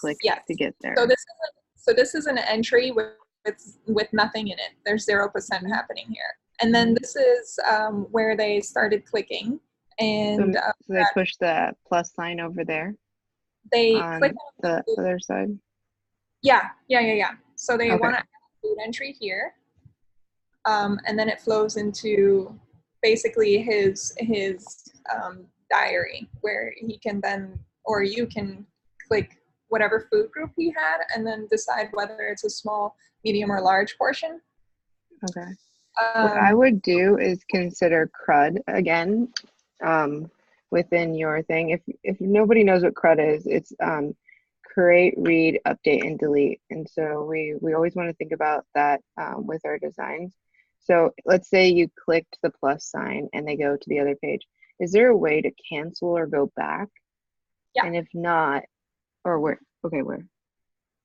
click to get there? So this is an entry with nothing in it. There's 0% happening here. And then this is where they started clicking, and so they push the plus sign over there. They on click the other side. Yeah. So they Okay. want to add a food entry here, and then it flows into basically his diary, where he can then, or you can click whatever food group he had and then decide whether it's a small, medium, or large portion. Okay. What I would do is consider CRUD again within your thing. If nobody knows what CRUD is, it's create, read, update, and delete. And so we always want to think about that with our designs. So let's say you clicked the plus sign and they go to the other page. Is there a way to cancel or go back? Yeah. And if not, or where? Okay, where?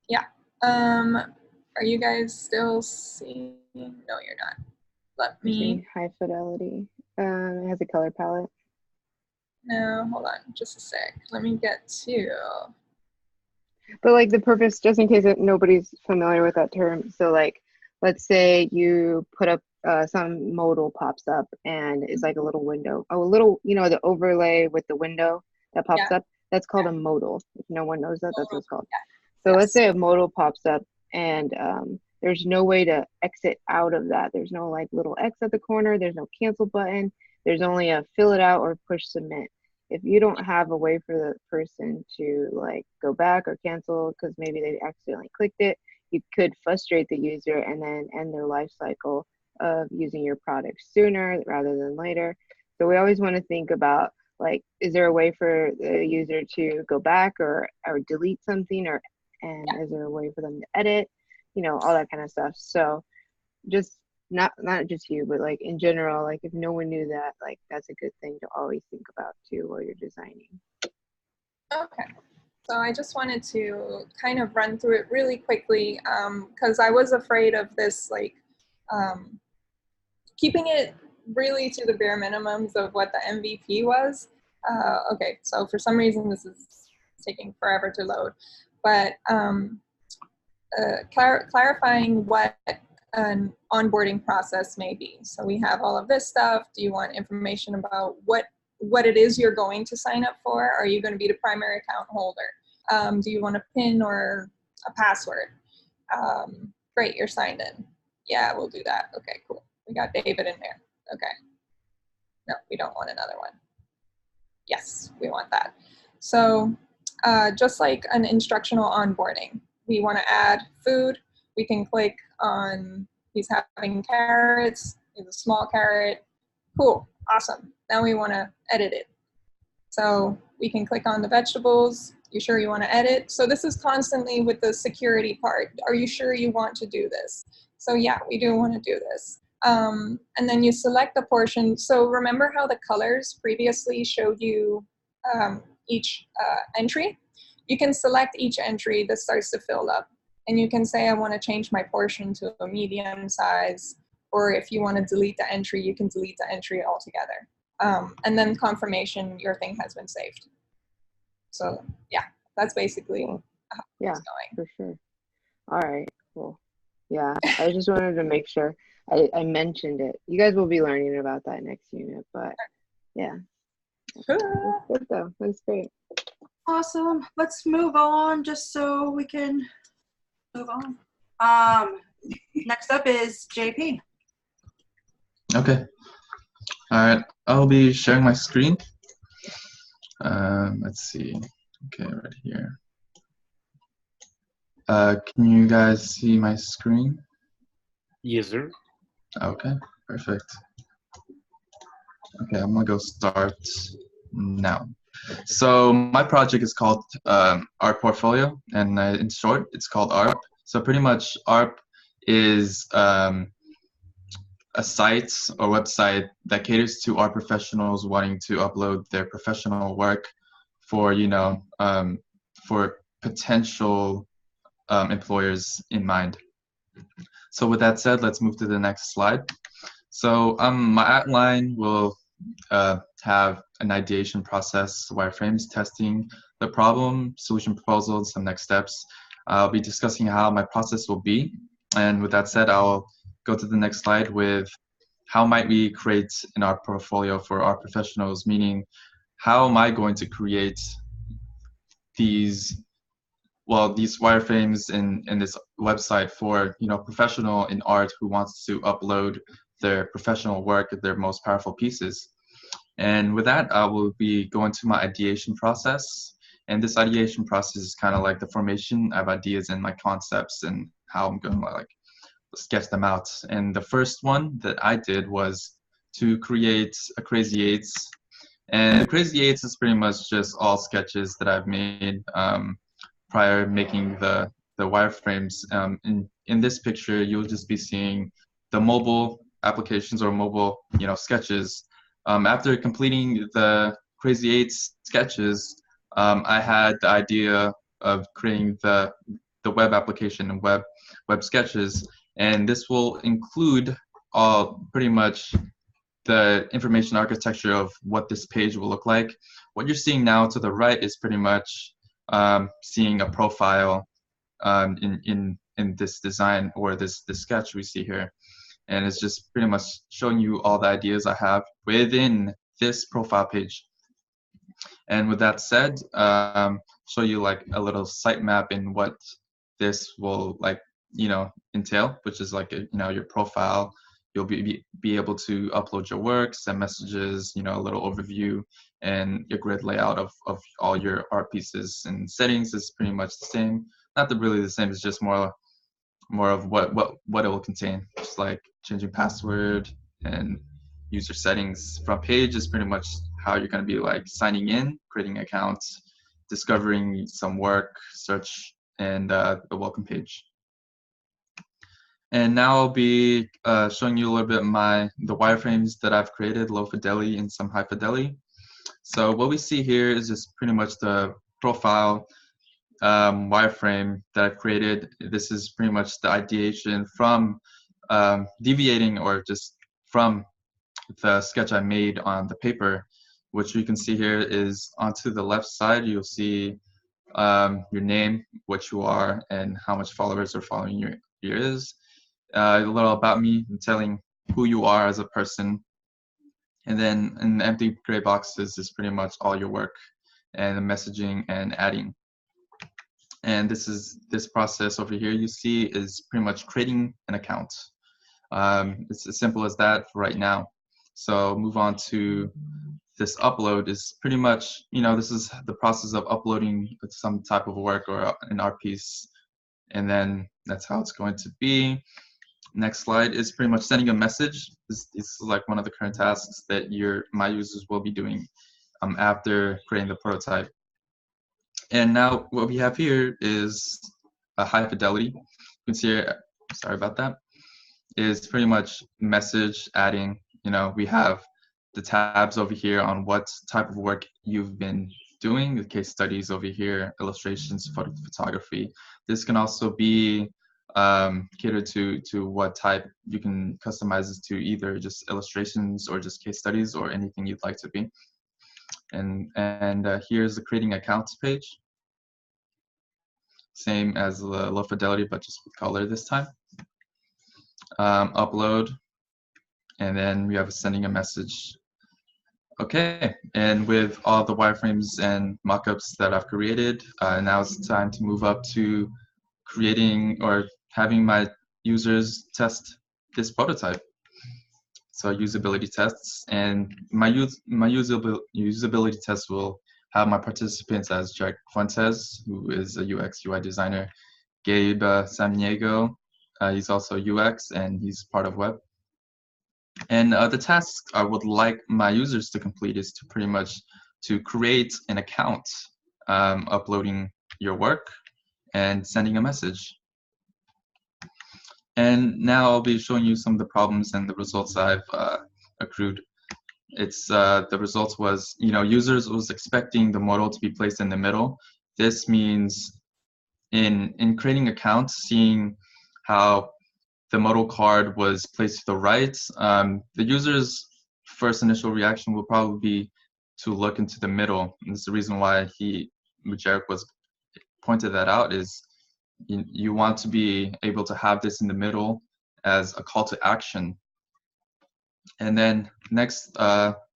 Yeah. Are you guys still seeing? No, you're not. Let me. High fidelity. It has a color palette. No, hold on, just a sec. Let me get to. But like the purpose, just in case nobody's familiar with that term. So like, let's say you put up some modal pops up and it's like a little window, the overlay with the window that pops up. That's called a modal. If no one knows that, that's what it's called. So let's say a modal pops up and there's no way to exit out of that. There's no like little X at the corner. There's no cancel button. There's only a fill it out or push submit. If you don't have a way for the person to like go back or cancel because maybe they accidentally clicked it, you could frustrate the user and then end their life cycle of using your product sooner rather than later. So we always want to think about like, is there a way for the user to go back or delete something, and is there a way for them to edit, all that kind of stuff. So just not just you, but like in general, like if no one knew that, like that's a good thing to always think about too while you're designing. Okay. So I just wanted to kind of run through it really quickly because I was afraid of this, like keeping it really to the bare minimums of what the MVP was. Okay, so for some reason this is taking forever to load, but clarifying what an onboarding process may be. So we have all of this stuff. Do you want information about what it is you're going to sign up for? Are you going to be the primary account holder? Do you want a PIN or a password? Great, you're signed in. Yeah, we'll do that. Okay, cool. We got David in there. Okay. No, we don't want another one. Yes, we want that. So just like an instructional onboarding, we want to add food. We can click on, he's having carrots, he's a small carrot. Cool, awesome. Now we want to edit it. So We can click on the vegetables. You sure you want to edit? So this is constantly with the security part. Are you sure you want to do this? So yeah, we do want to do this. And then you select the portion. So remember how the colors previously showed you each entry? You can select each entry that starts to fill up. And you can say, I want to change my portion to a medium size. Or if you want to delete the entry, you can delete the entry altogether. And then confirmation your thing has been saved. So yeah, that's basically how it's going. For sure. All right, cool. Yeah, I just wanted to make sure I mentioned it. You guys will be learning about that next unit, but yeah. That's good though. That's great. Awesome. Let's move on just so we can move on. Next up is JP. Okay. All right. I'll be sharing my screen. Let's see. Okay, right here. Can you guys see my screen? Yes, sir. Okay, perfect. Okay, I'm gonna go start now. So my project is called Art Portfolio, and in short, it's called ARP. So pretty much ARP is a site or website that caters to art professionals wanting to upload their professional work for, for potential employers in mind. So with that said, let's move to the next slide. So my outline will have an ideation process, wireframes, testing the problem, solution proposal, and some next steps. I'll be discussing how my process will be. And with that said, I'll go to the next slide with how might we create an art portfolio for art professionals, meaning how am I going to create these wireframes in this website for professional in art who wants to upload their professional work, their most powerful pieces. And with that, I will be going to my ideation process. And this ideation process is kind of like the formation of ideas and my concepts and how I'm going to like sketch them out. And the first one that I did was to create a Crazy Eights. And Crazy Eights is pretty much just all sketches that I've made prior making the wireframes. In this picture, you'll just be seeing the mobile applications or mobile sketches. After completing the Crazy Eights sketches, I had the idea of creating the web application and web sketches, and this will include pretty much the information architecture of what this page will look like. What you're seeing now to the right is pretty much seeing a profile in this design or this sketch we see here. And it's just pretty much showing you all the ideas I have within this profile page. And with that said, show you like a little sitemap in what this will entail, which is like your profile. You'll be able to upload your work, send messages, a little overview, and your grid layout of all your art pieces. And settings is pretty much the same. Not really the same, it's just more of what it will contain. Just like changing password and user settings. Front page is pretty much how you're going to be like signing in, creating accounts, discovering some work, search, and the welcome page. And now I'll be showing you a little bit the wireframes that I've created, low fidelity and some high fidelity. So what we see here is just pretty much the profile wireframe that I've created. This is pretty much the ideation from deviating or just from the sketch I made on the paper, which you can see here is onto the left side. You'll see your name, what you are, and how much followers are following you is. A little about me, telling who you are as a person. And then in the empty gray boxes is pretty much all your work and the messaging and adding. And this process over here you see is pretty much creating an account. It's as simple as that for right now. So move on to this upload is pretty much, this is the process of uploading some type of work or an art piece. And then that's how it's going to be. Next slide is pretty much sending a message. This is like one of the current tasks that my users will be doing after creating the prototype. And now what we have here is a high fidelity. You can see here, sorry about that, is pretty much message adding. We have the tabs over here on what type of work you've been doing, the case studies over here, illustrations, photography. This can also be catered to what type. You can customize this to either just illustrations or just case studies or anything you'd like to be. And here's the creating accounts page. Same as the low fidelity, but just with color this time. Upload, and then we have sending a message. Okay, and with all the wireframes and mockups that I've created, now it's time to move up to creating or having my users test this prototype. So usability tests, and my usability test will have my participants as Jack Fuentes, who is a UX UI designer, Gabe Samaniego, he's also UX and he's part of web. And the tasks I would like my users to complete is to pretty much to create an account, uploading your work and sending a message. And now I'll be showing you some of the problems and the results I've accrued. It's the results was, users was expecting the modal to be placed in the middle. This means in creating accounts, seeing how the modal card was placed to the right, the user's first initial reaction will probably be to look into the middle. And this is the reason why Jarek was pointed that out, is you want to be able to have this in the middle as a call to action. And then next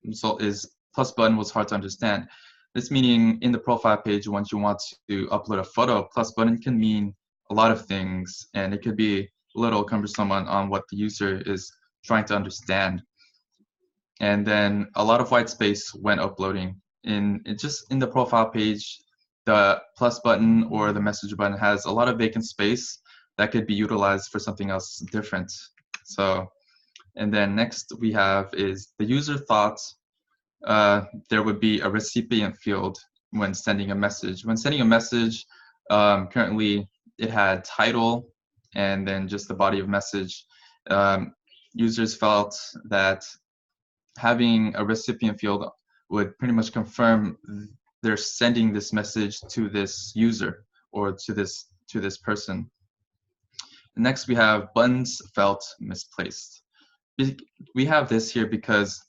result is plus button was hard to understand. This meaning in the profile page, once you want to upload a photo, plus button can mean a lot of things, and it could be a little cumbersome on what the user is trying to understand. And then a lot of white space when uploading. Just in the profile page, the plus button or the message button has a lot of vacant space that could be utilized for something else different. So, and then next we have is the user thoughts. There would be a recipient field when sending a message. When sending a message, currently it had title and then just the body of message. Users felt that having a recipient field would pretty much confirm they're sending this message to this user or to this person. Next, we have buttons felt misplaced. We have this here because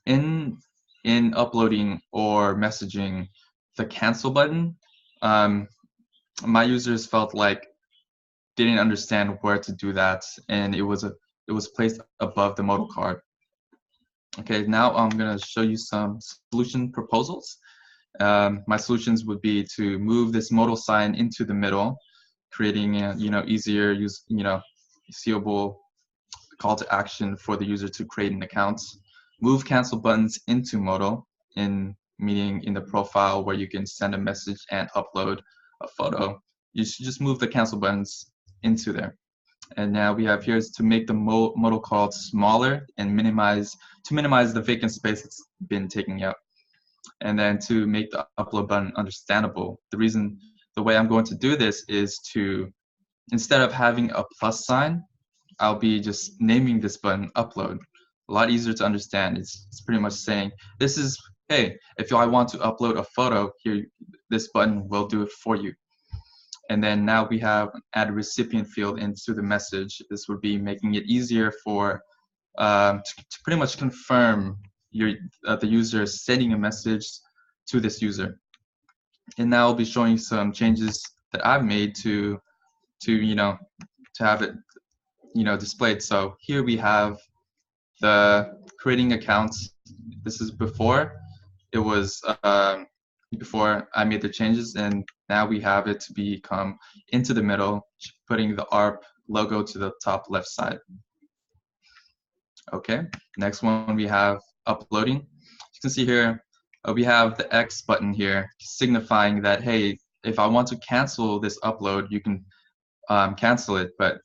in uploading or messaging, the cancel button, my users felt like they didn't understand where to do that, and it was placed above the modal card. Okay, now I'm gonna show you some solution proposals. My solutions would be to move this modal sign into the middle, creating a easier seeable call to action for the user to create an account. Move cancel buttons into modal, meaning in the profile where you can send a message and upload a photo. You should just move the cancel buttons into there. And now we have here is to make the modal call smaller and minimize the vacant space that's been taken up. And then to make the upload button understandable. The way I'm going to do this is to, instead of having a plus sign, I'll be just naming this button upload. A lot easier to understand. It's pretty much saying, this is, hey, if I want to upload a photo, here, this button will do it for you. And then now we have add a recipient field into the message. This would be making it easier for to pretty much confirm the user sending a message to this user. And now I'll be showing some changes that I've made to have it displayed. So here we have the creating accounts. This is before. It was before I made the changes, and now we have it to become into the middle, putting the ARP logo to the top left side. Okay, next one we have uploading. You can see here we have the X button here, signifying that, hey, if I want to cancel this upload, you can cancel it. But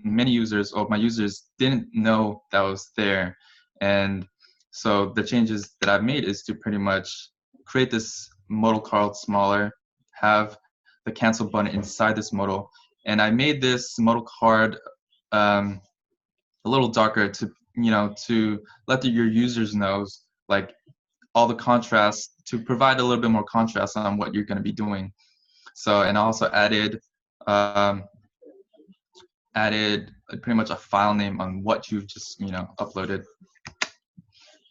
many users, or my users, didn't know that was there. And So the changes that I've made is to pretty much create this modal card smaller, have the cancel button inside this modal, and I made this modal card a little darker to to let your users know like all the contrast, to provide a little bit more contrast on what you're going to be doing. So, and I also added pretty much a file name on what you've just uploaded.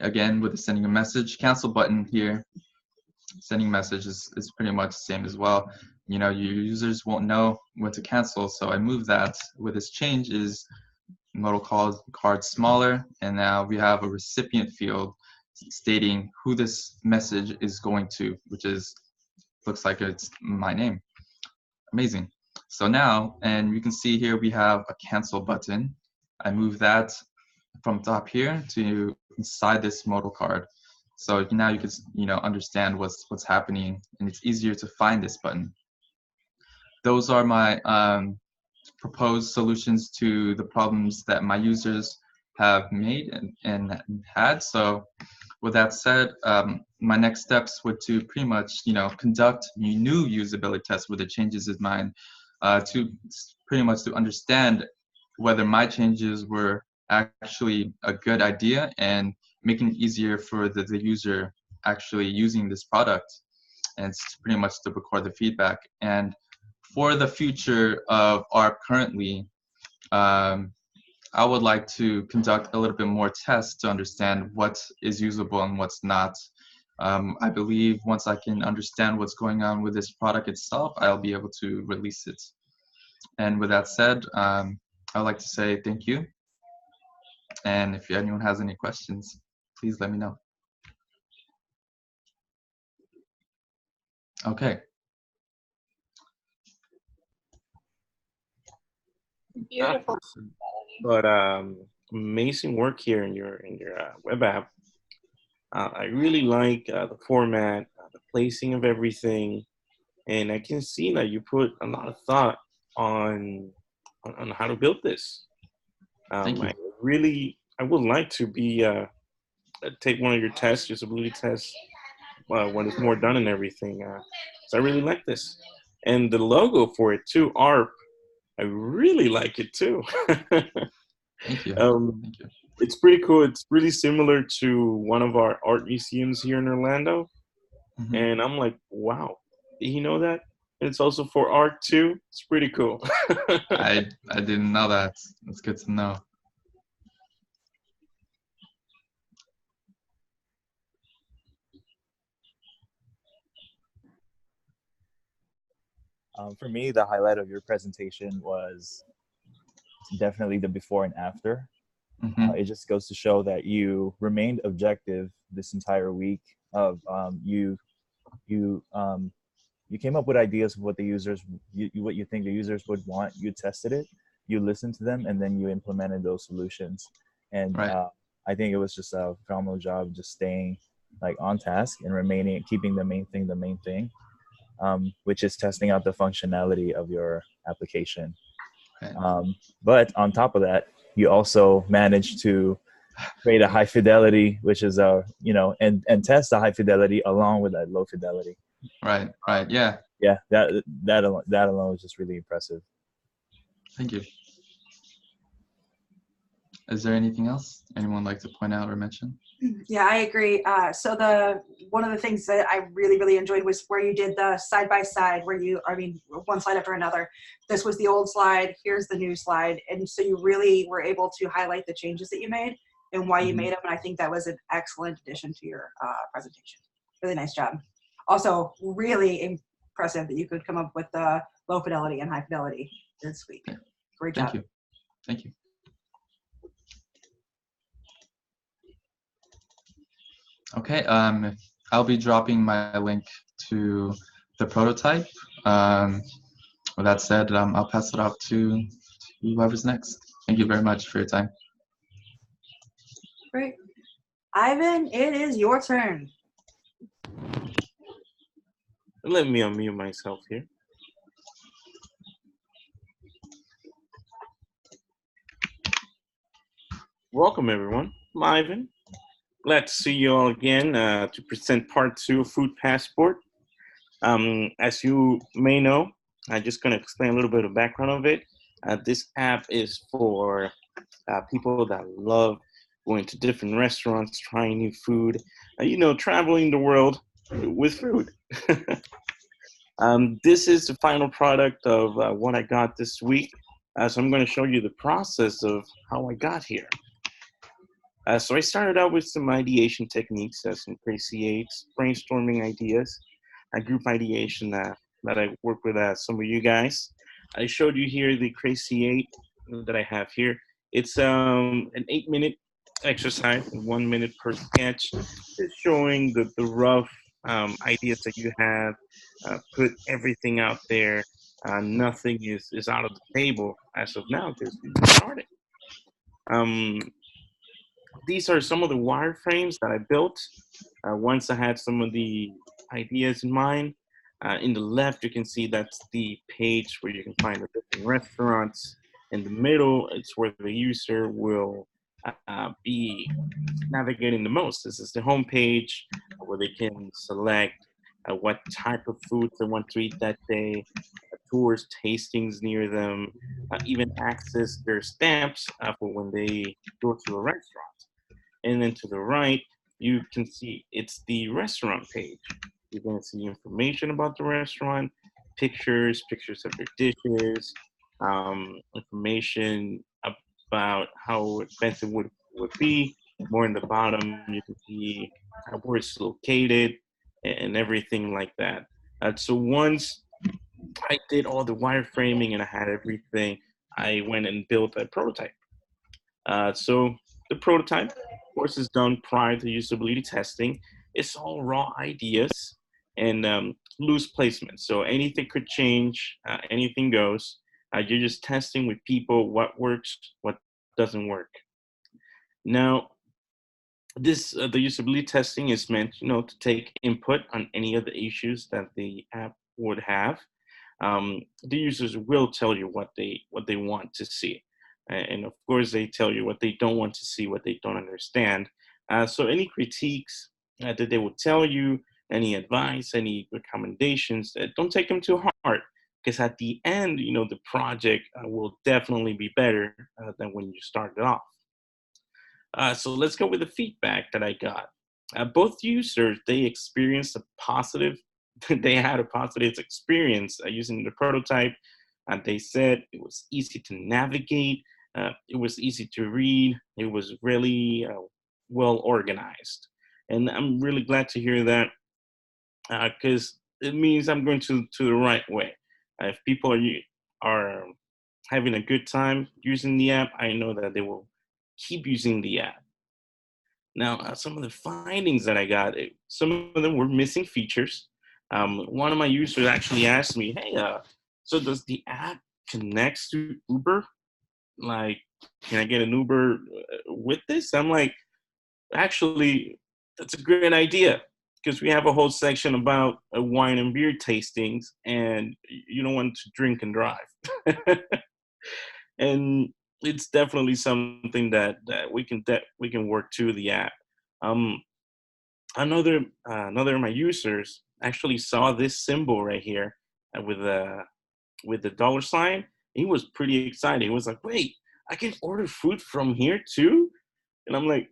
Again, with the sending a message cancel button here, sending message is pretty much the same as well. Your users won't know when to cancel, so I moved that with this change is modal card smaller, and now we have a recipient field stating who this message is going to, which looks like it's my name. Amazing. So now, and you can see here we have a cancel button. I move that from top here to inside this modal card. So now you can understand what's happening, and it's easier to find this button. Those are my proposed solutions to the problems that my users have made and had. So with that said, my next steps would to pretty much conduct new usability tests with the changes in mind, to pretty much to understand whether my changes were actually a good idea and making it easier for the user actually using this product. And it's pretty much to record the feedback. And for the future of ARP currently, I would like to conduct a little bit more tests to understand what is usable and what's not. I believe once I can understand what's going on with this product itself, I'll be able to release it. And with that said, I'd like to say thank you. And if anyone has any questions, please let me know. Okay. Beautiful. But amazing work here in your web app. I really like the format, the placing of everything, and I can see that you put a lot of thought on how to build this. Thank you. I would like to be take one of your tests, usability tests, when it's more done and everything. So I really like this, and the logo for it too, ARP. I really like it too. Thank you. Thank you. It's pretty cool. It's really similar to one of our art museums here in Orlando. Mm-hmm. And I'm like, wow, did you know that? And it's also for art too. It's pretty cool. I didn't know that. That's good to know. For me, the highlight of your presentation was definitely the before and after. Mm-hmm. It just goes to show that you remained objective this entire week. Of you came up with ideas of what the users, what you think the users would want. You tested it, you listened to them, and then you implemented those solutions. And right. I think it was just a phenomenal job, just staying like on task and keeping the main thing. Which is testing out the functionality of your application. Okay. But on top of that, you also managed to create a high fidelity, which is and test the high fidelity along with that low fidelity. Right. Yeah. Yeah. That alone is just really impressive. Thank you. Is there anything else anyone would like to point out or mention? Yeah, I agree. So one of the things that I really enjoyed was where you did the side-by-side, one slide after another. This was the old slide, here's the new slide. And so you really were able to highlight the changes that you made and why you made them. And I think that was an excellent addition to your presentation. Really nice job. Also, really impressive that you could come up with the low fidelity and high fidelity this week. Great job. Thank you. Okay, I'll be dropping my link to the prototype. With that said, I'll pass it off to whoever's next. Thank you very much for your time. Great. Ivan, it is your turn. Let me unmute myself here. Welcome, everyone. I'm Ivan. Glad to see you all again to present part 2 of Food Passport. As you may know, I'm just going to explain a little bit of background of it. This app is for people that love going to different restaurants, trying new food, traveling the world with food. This is the final product of what I got this week. So I'm going to show you the process of how I got here. So I started out with some ideation techniques, some crazy eights, brainstorming ideas, group ideation that I work with some of you guys. I showed you here the crazy eight that I have here. It's an 8-minute exercise, 1 minute per sketch, just showing the rough ideas that you have. Put everything out there. Nothing is out of the table as of now because we started. These are some of the wireframes that I built once I had some of the ideas in mind. In the left, you can see that's the page where you can find the different restaurants. In the middle, it's where the user will be navigating the most. This is the home page where they can select what type of foods they want to eat that day, tours, tastings near them, even access their stamps for when they go to a restaurant. And then to the right, you can see it's the restaurant page. You're going to see information about the restaurant, pictures of their dishes, information about how expensive would be. More in the bottom, you can see where it's located and everything like that. So once I did all the wireframing and I had everything, I went and built a prototype. So the prototype, of course, is done prior to usability testing. It's all raw ideas and loose placement. So anything could change, anything goes. You're just testing with people what works, what doesn't work. Now, this the usability testing is meant, to take input on any of the issues that the app would have. The users will tell you what they want to see. And of course, they tell you what they don't want to see, what they don't understand. So any critiques that they will tell you, any advice, any recommendations, don't take them to heart. Because at the end, the project will definitely be better than when you started off. So let's go with the feedback that I got. Both users, they experienced a positive, they had a positive experience using the prototype. They said it was easy to navigate. It was easy to read. It was really well organized. And I'm really glad to hear that because it means I'm going to the right way. If people are having a good time using the app, I know that they will keep using the app. Now, some of the findings that I got, some of them were missing features. One of my users actually asked me, hey, so does the app connect to Uber? Like, can I get an Uber with this? I'm like, actually, that's a great idea because we have a whole section about wine and beer tastings and you don't want to drink and drive. And it's definitely something that we can work to the app. Another of my users actually saw this symbol right here with the dollar sign. He was pretty excited. He was like, "Wait, I can order food from here too?" And I'm like,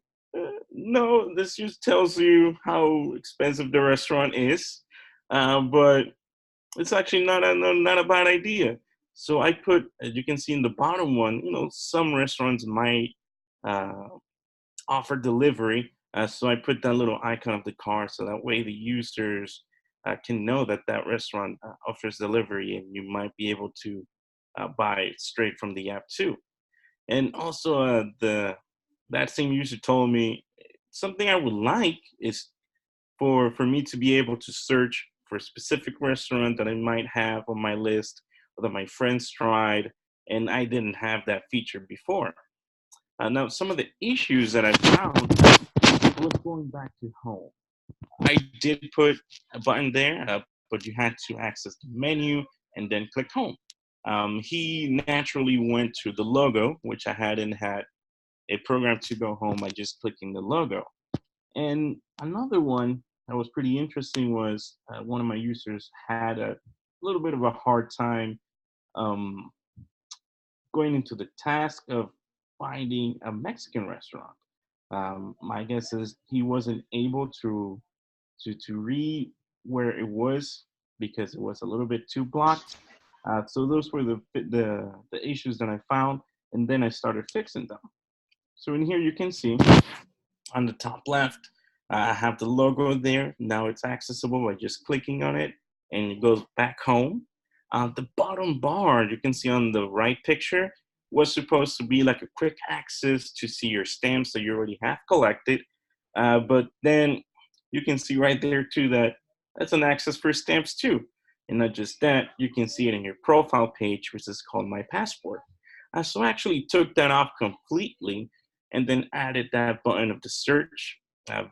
"No, this just tells you how expensive the restaurant is, but it's actually not a bad idea." So I put, as you can see in the bottom one, some restaurants might offer delivery. So I put that little icon of the car so that way the users can know that that restaurant offers delivery and you might be able to buy it straight from the app too. And also that same user told me something I would like is for me to be able to search for a specific restaurant that I might have on my list or that my friends tried, and I didn't have that feature before. Now, some of the issues that I found was going back to home. I did put a button there, but you had to access the menu and then click home. He naturally went to the logo, which I hadn't had a program to go home by just clicking the logo. And another one that was pretty interesting was one of my users had a little bit of a hard time um, going into the task of finding a Mexican restaurant. My guess is he wasn't able to read where it was because it was a little bit too blocked. So those were the issues that I found, and then I started fixing them. So in here you can see on the top left, I have the logo there. Now it's accessible by just clicking on it, and it goes back home. The bottom bar you can see on the right picture was supposed to be like a quick access to see your stamps that you already have collected. But then you can see right there too that that's an access for stamps too. And not just that, you can see it in your profile page, which is called My Passport. So I actually took that off completely and then added that button of the search.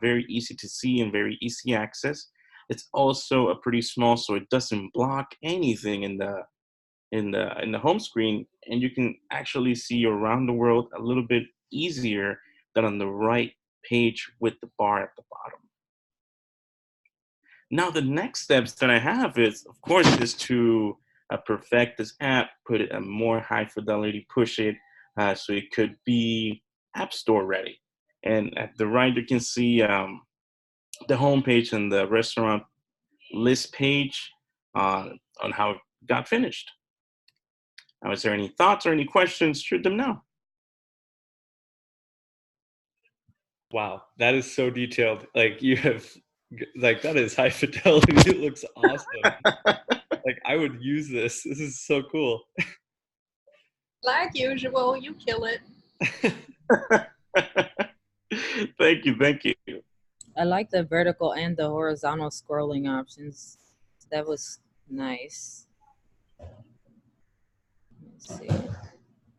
Very easy to see and very easy access. It's also a pretty small, so it doesn't block anything in the home screen, and you can actually see around the world a little bit easier than on the right page with the bar at the bottom. Now the next steps that I have is, of course, is to perfect this app, put it a more high fidelity, push it so it could be App Store ready. And at the right, you can see the homepage and the restaurant list page on how it got finished. Now, is there any thoughts or any questions? Shoot them now. Wow, that is so detailed. Like you have, like that is high fidelity. It looks awesome. Like I would use this. This is so cool. Like usual, you kill it. Thank you, thank you. I like the vertical and the horizontal scrolling options. That was nice. Let's see.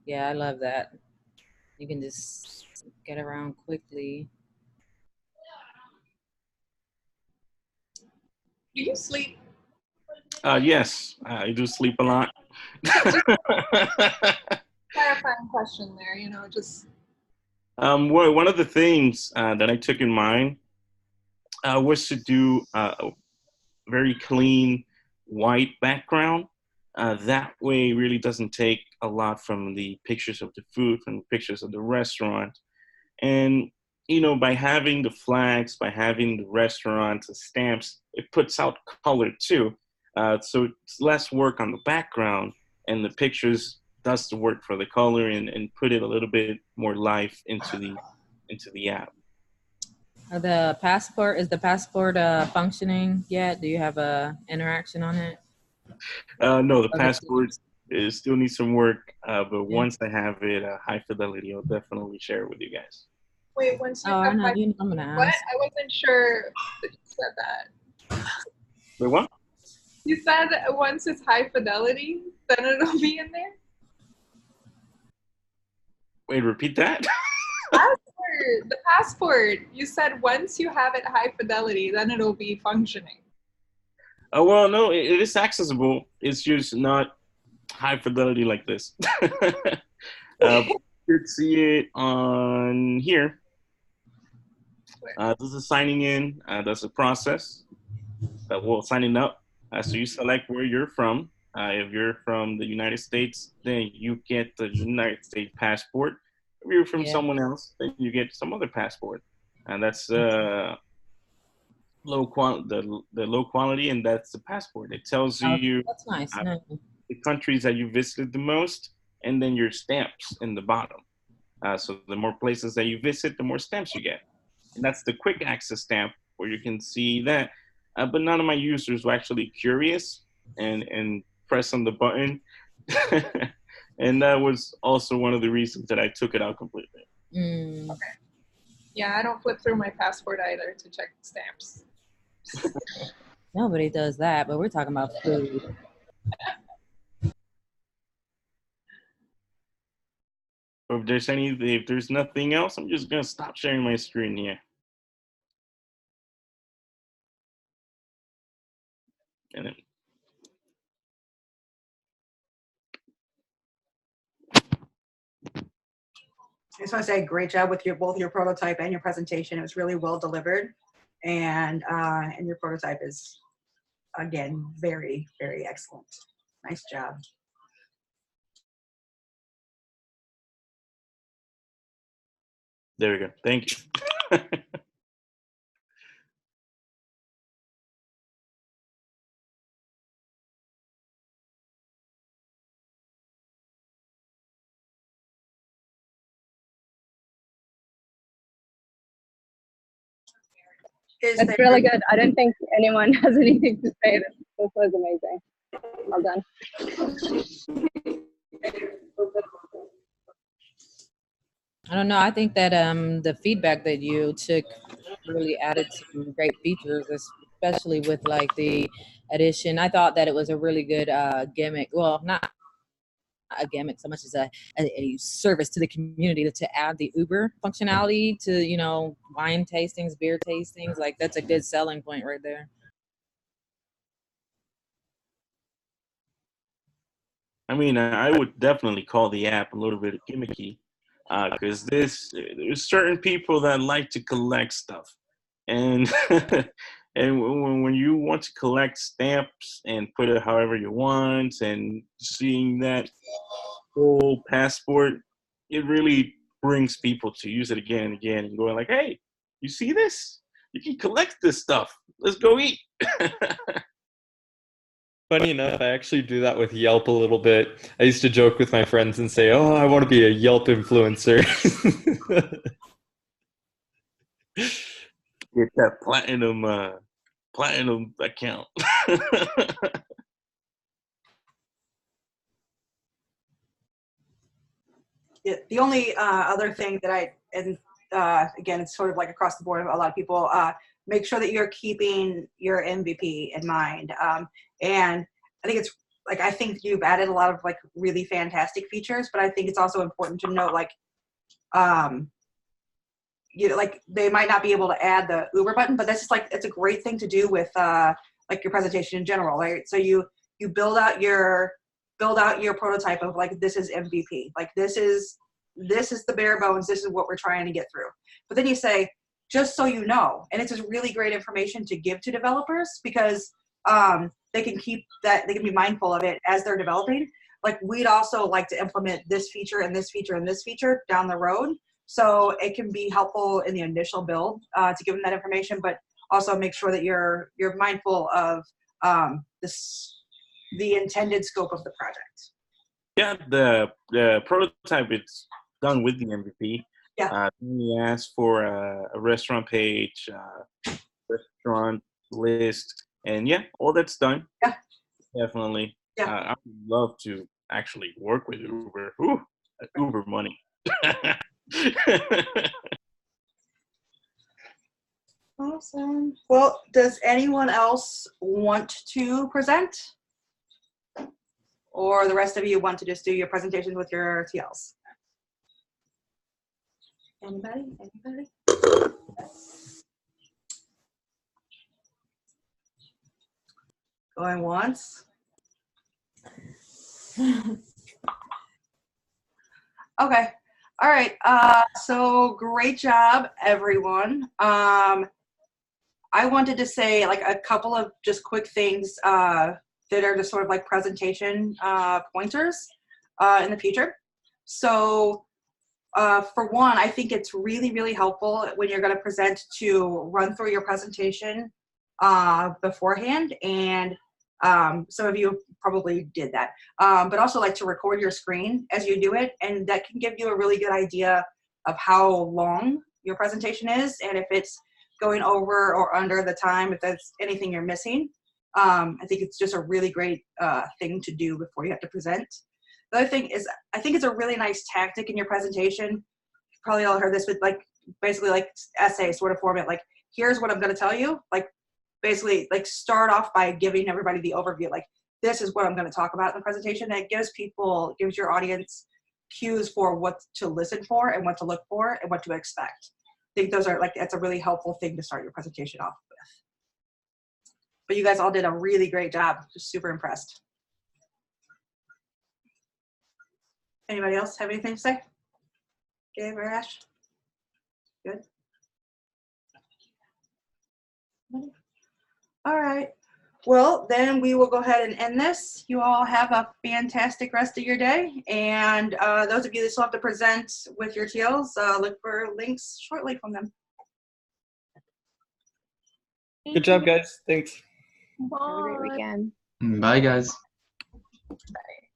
Yeah, I love that. You can just get around quickly. Do you sleep? Yes, I do sleep a lot. Clarifying question there, you know, just. One of the things that I took in mind was to do a very clean white background. That way, it really doesn't take a lot from the pictures of the food, from the pictures of the restaurant. And, you know, by having the flags, by having the restaurants, the stamps, it puts out color too. So it's less work on the background, and the pictures does the work for the color and put it a little bit more life into the app. Is the passport functioning yet? Do you have a interaction on it? No, the passport still needs some work, but once I have it high fidelity, I'll definitely share it with you guys. Wait, once you Oh, have I'm high, gonna ask. what? I wasn't sure that you said that. Wait, what? You said once it's high fidelity, then it'll be in there? Wait, repeat that? Passport, the passport. You said once you have it high fidelity, then it'll be functioning. Oh, well, no, it is accessible. It's just not high fidelity like this. You could see it on here. This is signing in. That's a process. Well, signing up. So you select where you're from. If you're from the United States, then you get the United States passport. If you're from someone else, then you get some other passport. And that's low quality, and that's the passport. It tells you that's nice. No. the countries that you visited the most, and then your stamps in the bottom. So the more places that you visit, the more stamps you get. And that's the quick access stamp where you can see that. But none of my users were actually curious and press on the button. And that was also one of the reasons that I took it out completely. Okay. Yeah, I don't flip through my passport either to check stamps. Nobody does that, but we're talking about food. If there's nothing else, I'm just gonna stop sharing my screen here. And then I just want to say great job with both your prototype and your presentation. It was really well delivered, and your prototype is, again, very, very excellent. Nice job. There we go. Thank you. That's really good. I don't think anyone has anything to say. This was amazing. Well done. I don't know. I think that the feedback that you took really added some great features, especially with like the addition. I thought that it was a really good gimmick. Well, not a gimmick so much as a service to the community to add the Uber functionality to, you know, wine tastings, beer tastings. Like that's a good selling point right there. I mean, I would definitely call the app a little bit gimmicky, because there's certain people that like to collect stuff, and and when you want to collect stamps and put it however you want, and seeing that whole passport, it really brings people to use it again and again, and going like, "Hey, you see this? You can collect this stuff. Let's go eat." Funny enough, I actually do that with Yelp a little bit. I used to joke with my friends and say, "Oh, I want to be a Yelp influencer." Get that platinum account. Yeah, the only other thing that again, it's sort of like across the board, a lot of people, make sure that you're keeping your MVP in mind. And I think it's like, I think you've added a lot of like really fantastic features, but I think it's also important to note, like, you know, like they might not be able to add the Uber button, but that's just like, it's a great thing to do with like your presentation in general, right? So you build out your prototype of like, this is MVP, like this is the bare bones, this is what we're trying to get through. But then you say, just so you know, and it's just really great information to give to developers, because they can keep that, they can be mindful of it as they're developing. Like, we'd also like to implement this feature and this feature and this feature down the road. So it can be helpful in the initial build to give them that information, but also make sure that you're mindful of the intended scope of the project. Yeah, the prototype is done with the MVP. Yeah. We asked for a restaurant page, restaurant list, and yeah, all that's done. Yeah. Definitely. Yeah. I would love to actually work with Uber. Ooh, Uber money. Awesome. Well, does anyone else want to present? Or the rest of you want to just do your presentations with your TLs? Anybody? Going once? Okay. All right. So great job, everyone. I wanted to say like a couple of just quick things that are just sort of like presentation pointers in the future. So for one, I think it's really, really helpful when you're going to present to run through your presentation beforehand. And some of you probably did that, but also like to record your screen as you do it. And that can give you a really good idea of how long your presentation is, and if it's going over or under the time, if there's anything you're missing. I think it's just a really great thing to do before you have to present. The other thing is, I think it's a really nice tactic in your presentation. You probably all heard this, but like basically like essay sort of format, like here's what I'm going to tell you. Like basically like start off by giving everybody the overview. Like this is what I'm going to talk about in the presentation. And it gives your audience cues for what to listen for and what to look for and what to expect. I think those are like, that's a really helpful thing to start your presentation off with. But you guys all did a really great job. Just super impressed. Anybody else have anything to say? Dave or Ash? Good. All right. Well, then we will go ahead and end this. You all have a fantastic rest of your day. And those of you that still have to present with your TLs, look for links shortly from them. Good job, guys. Thanks. Have a great weekend. Bye, guys. Bye.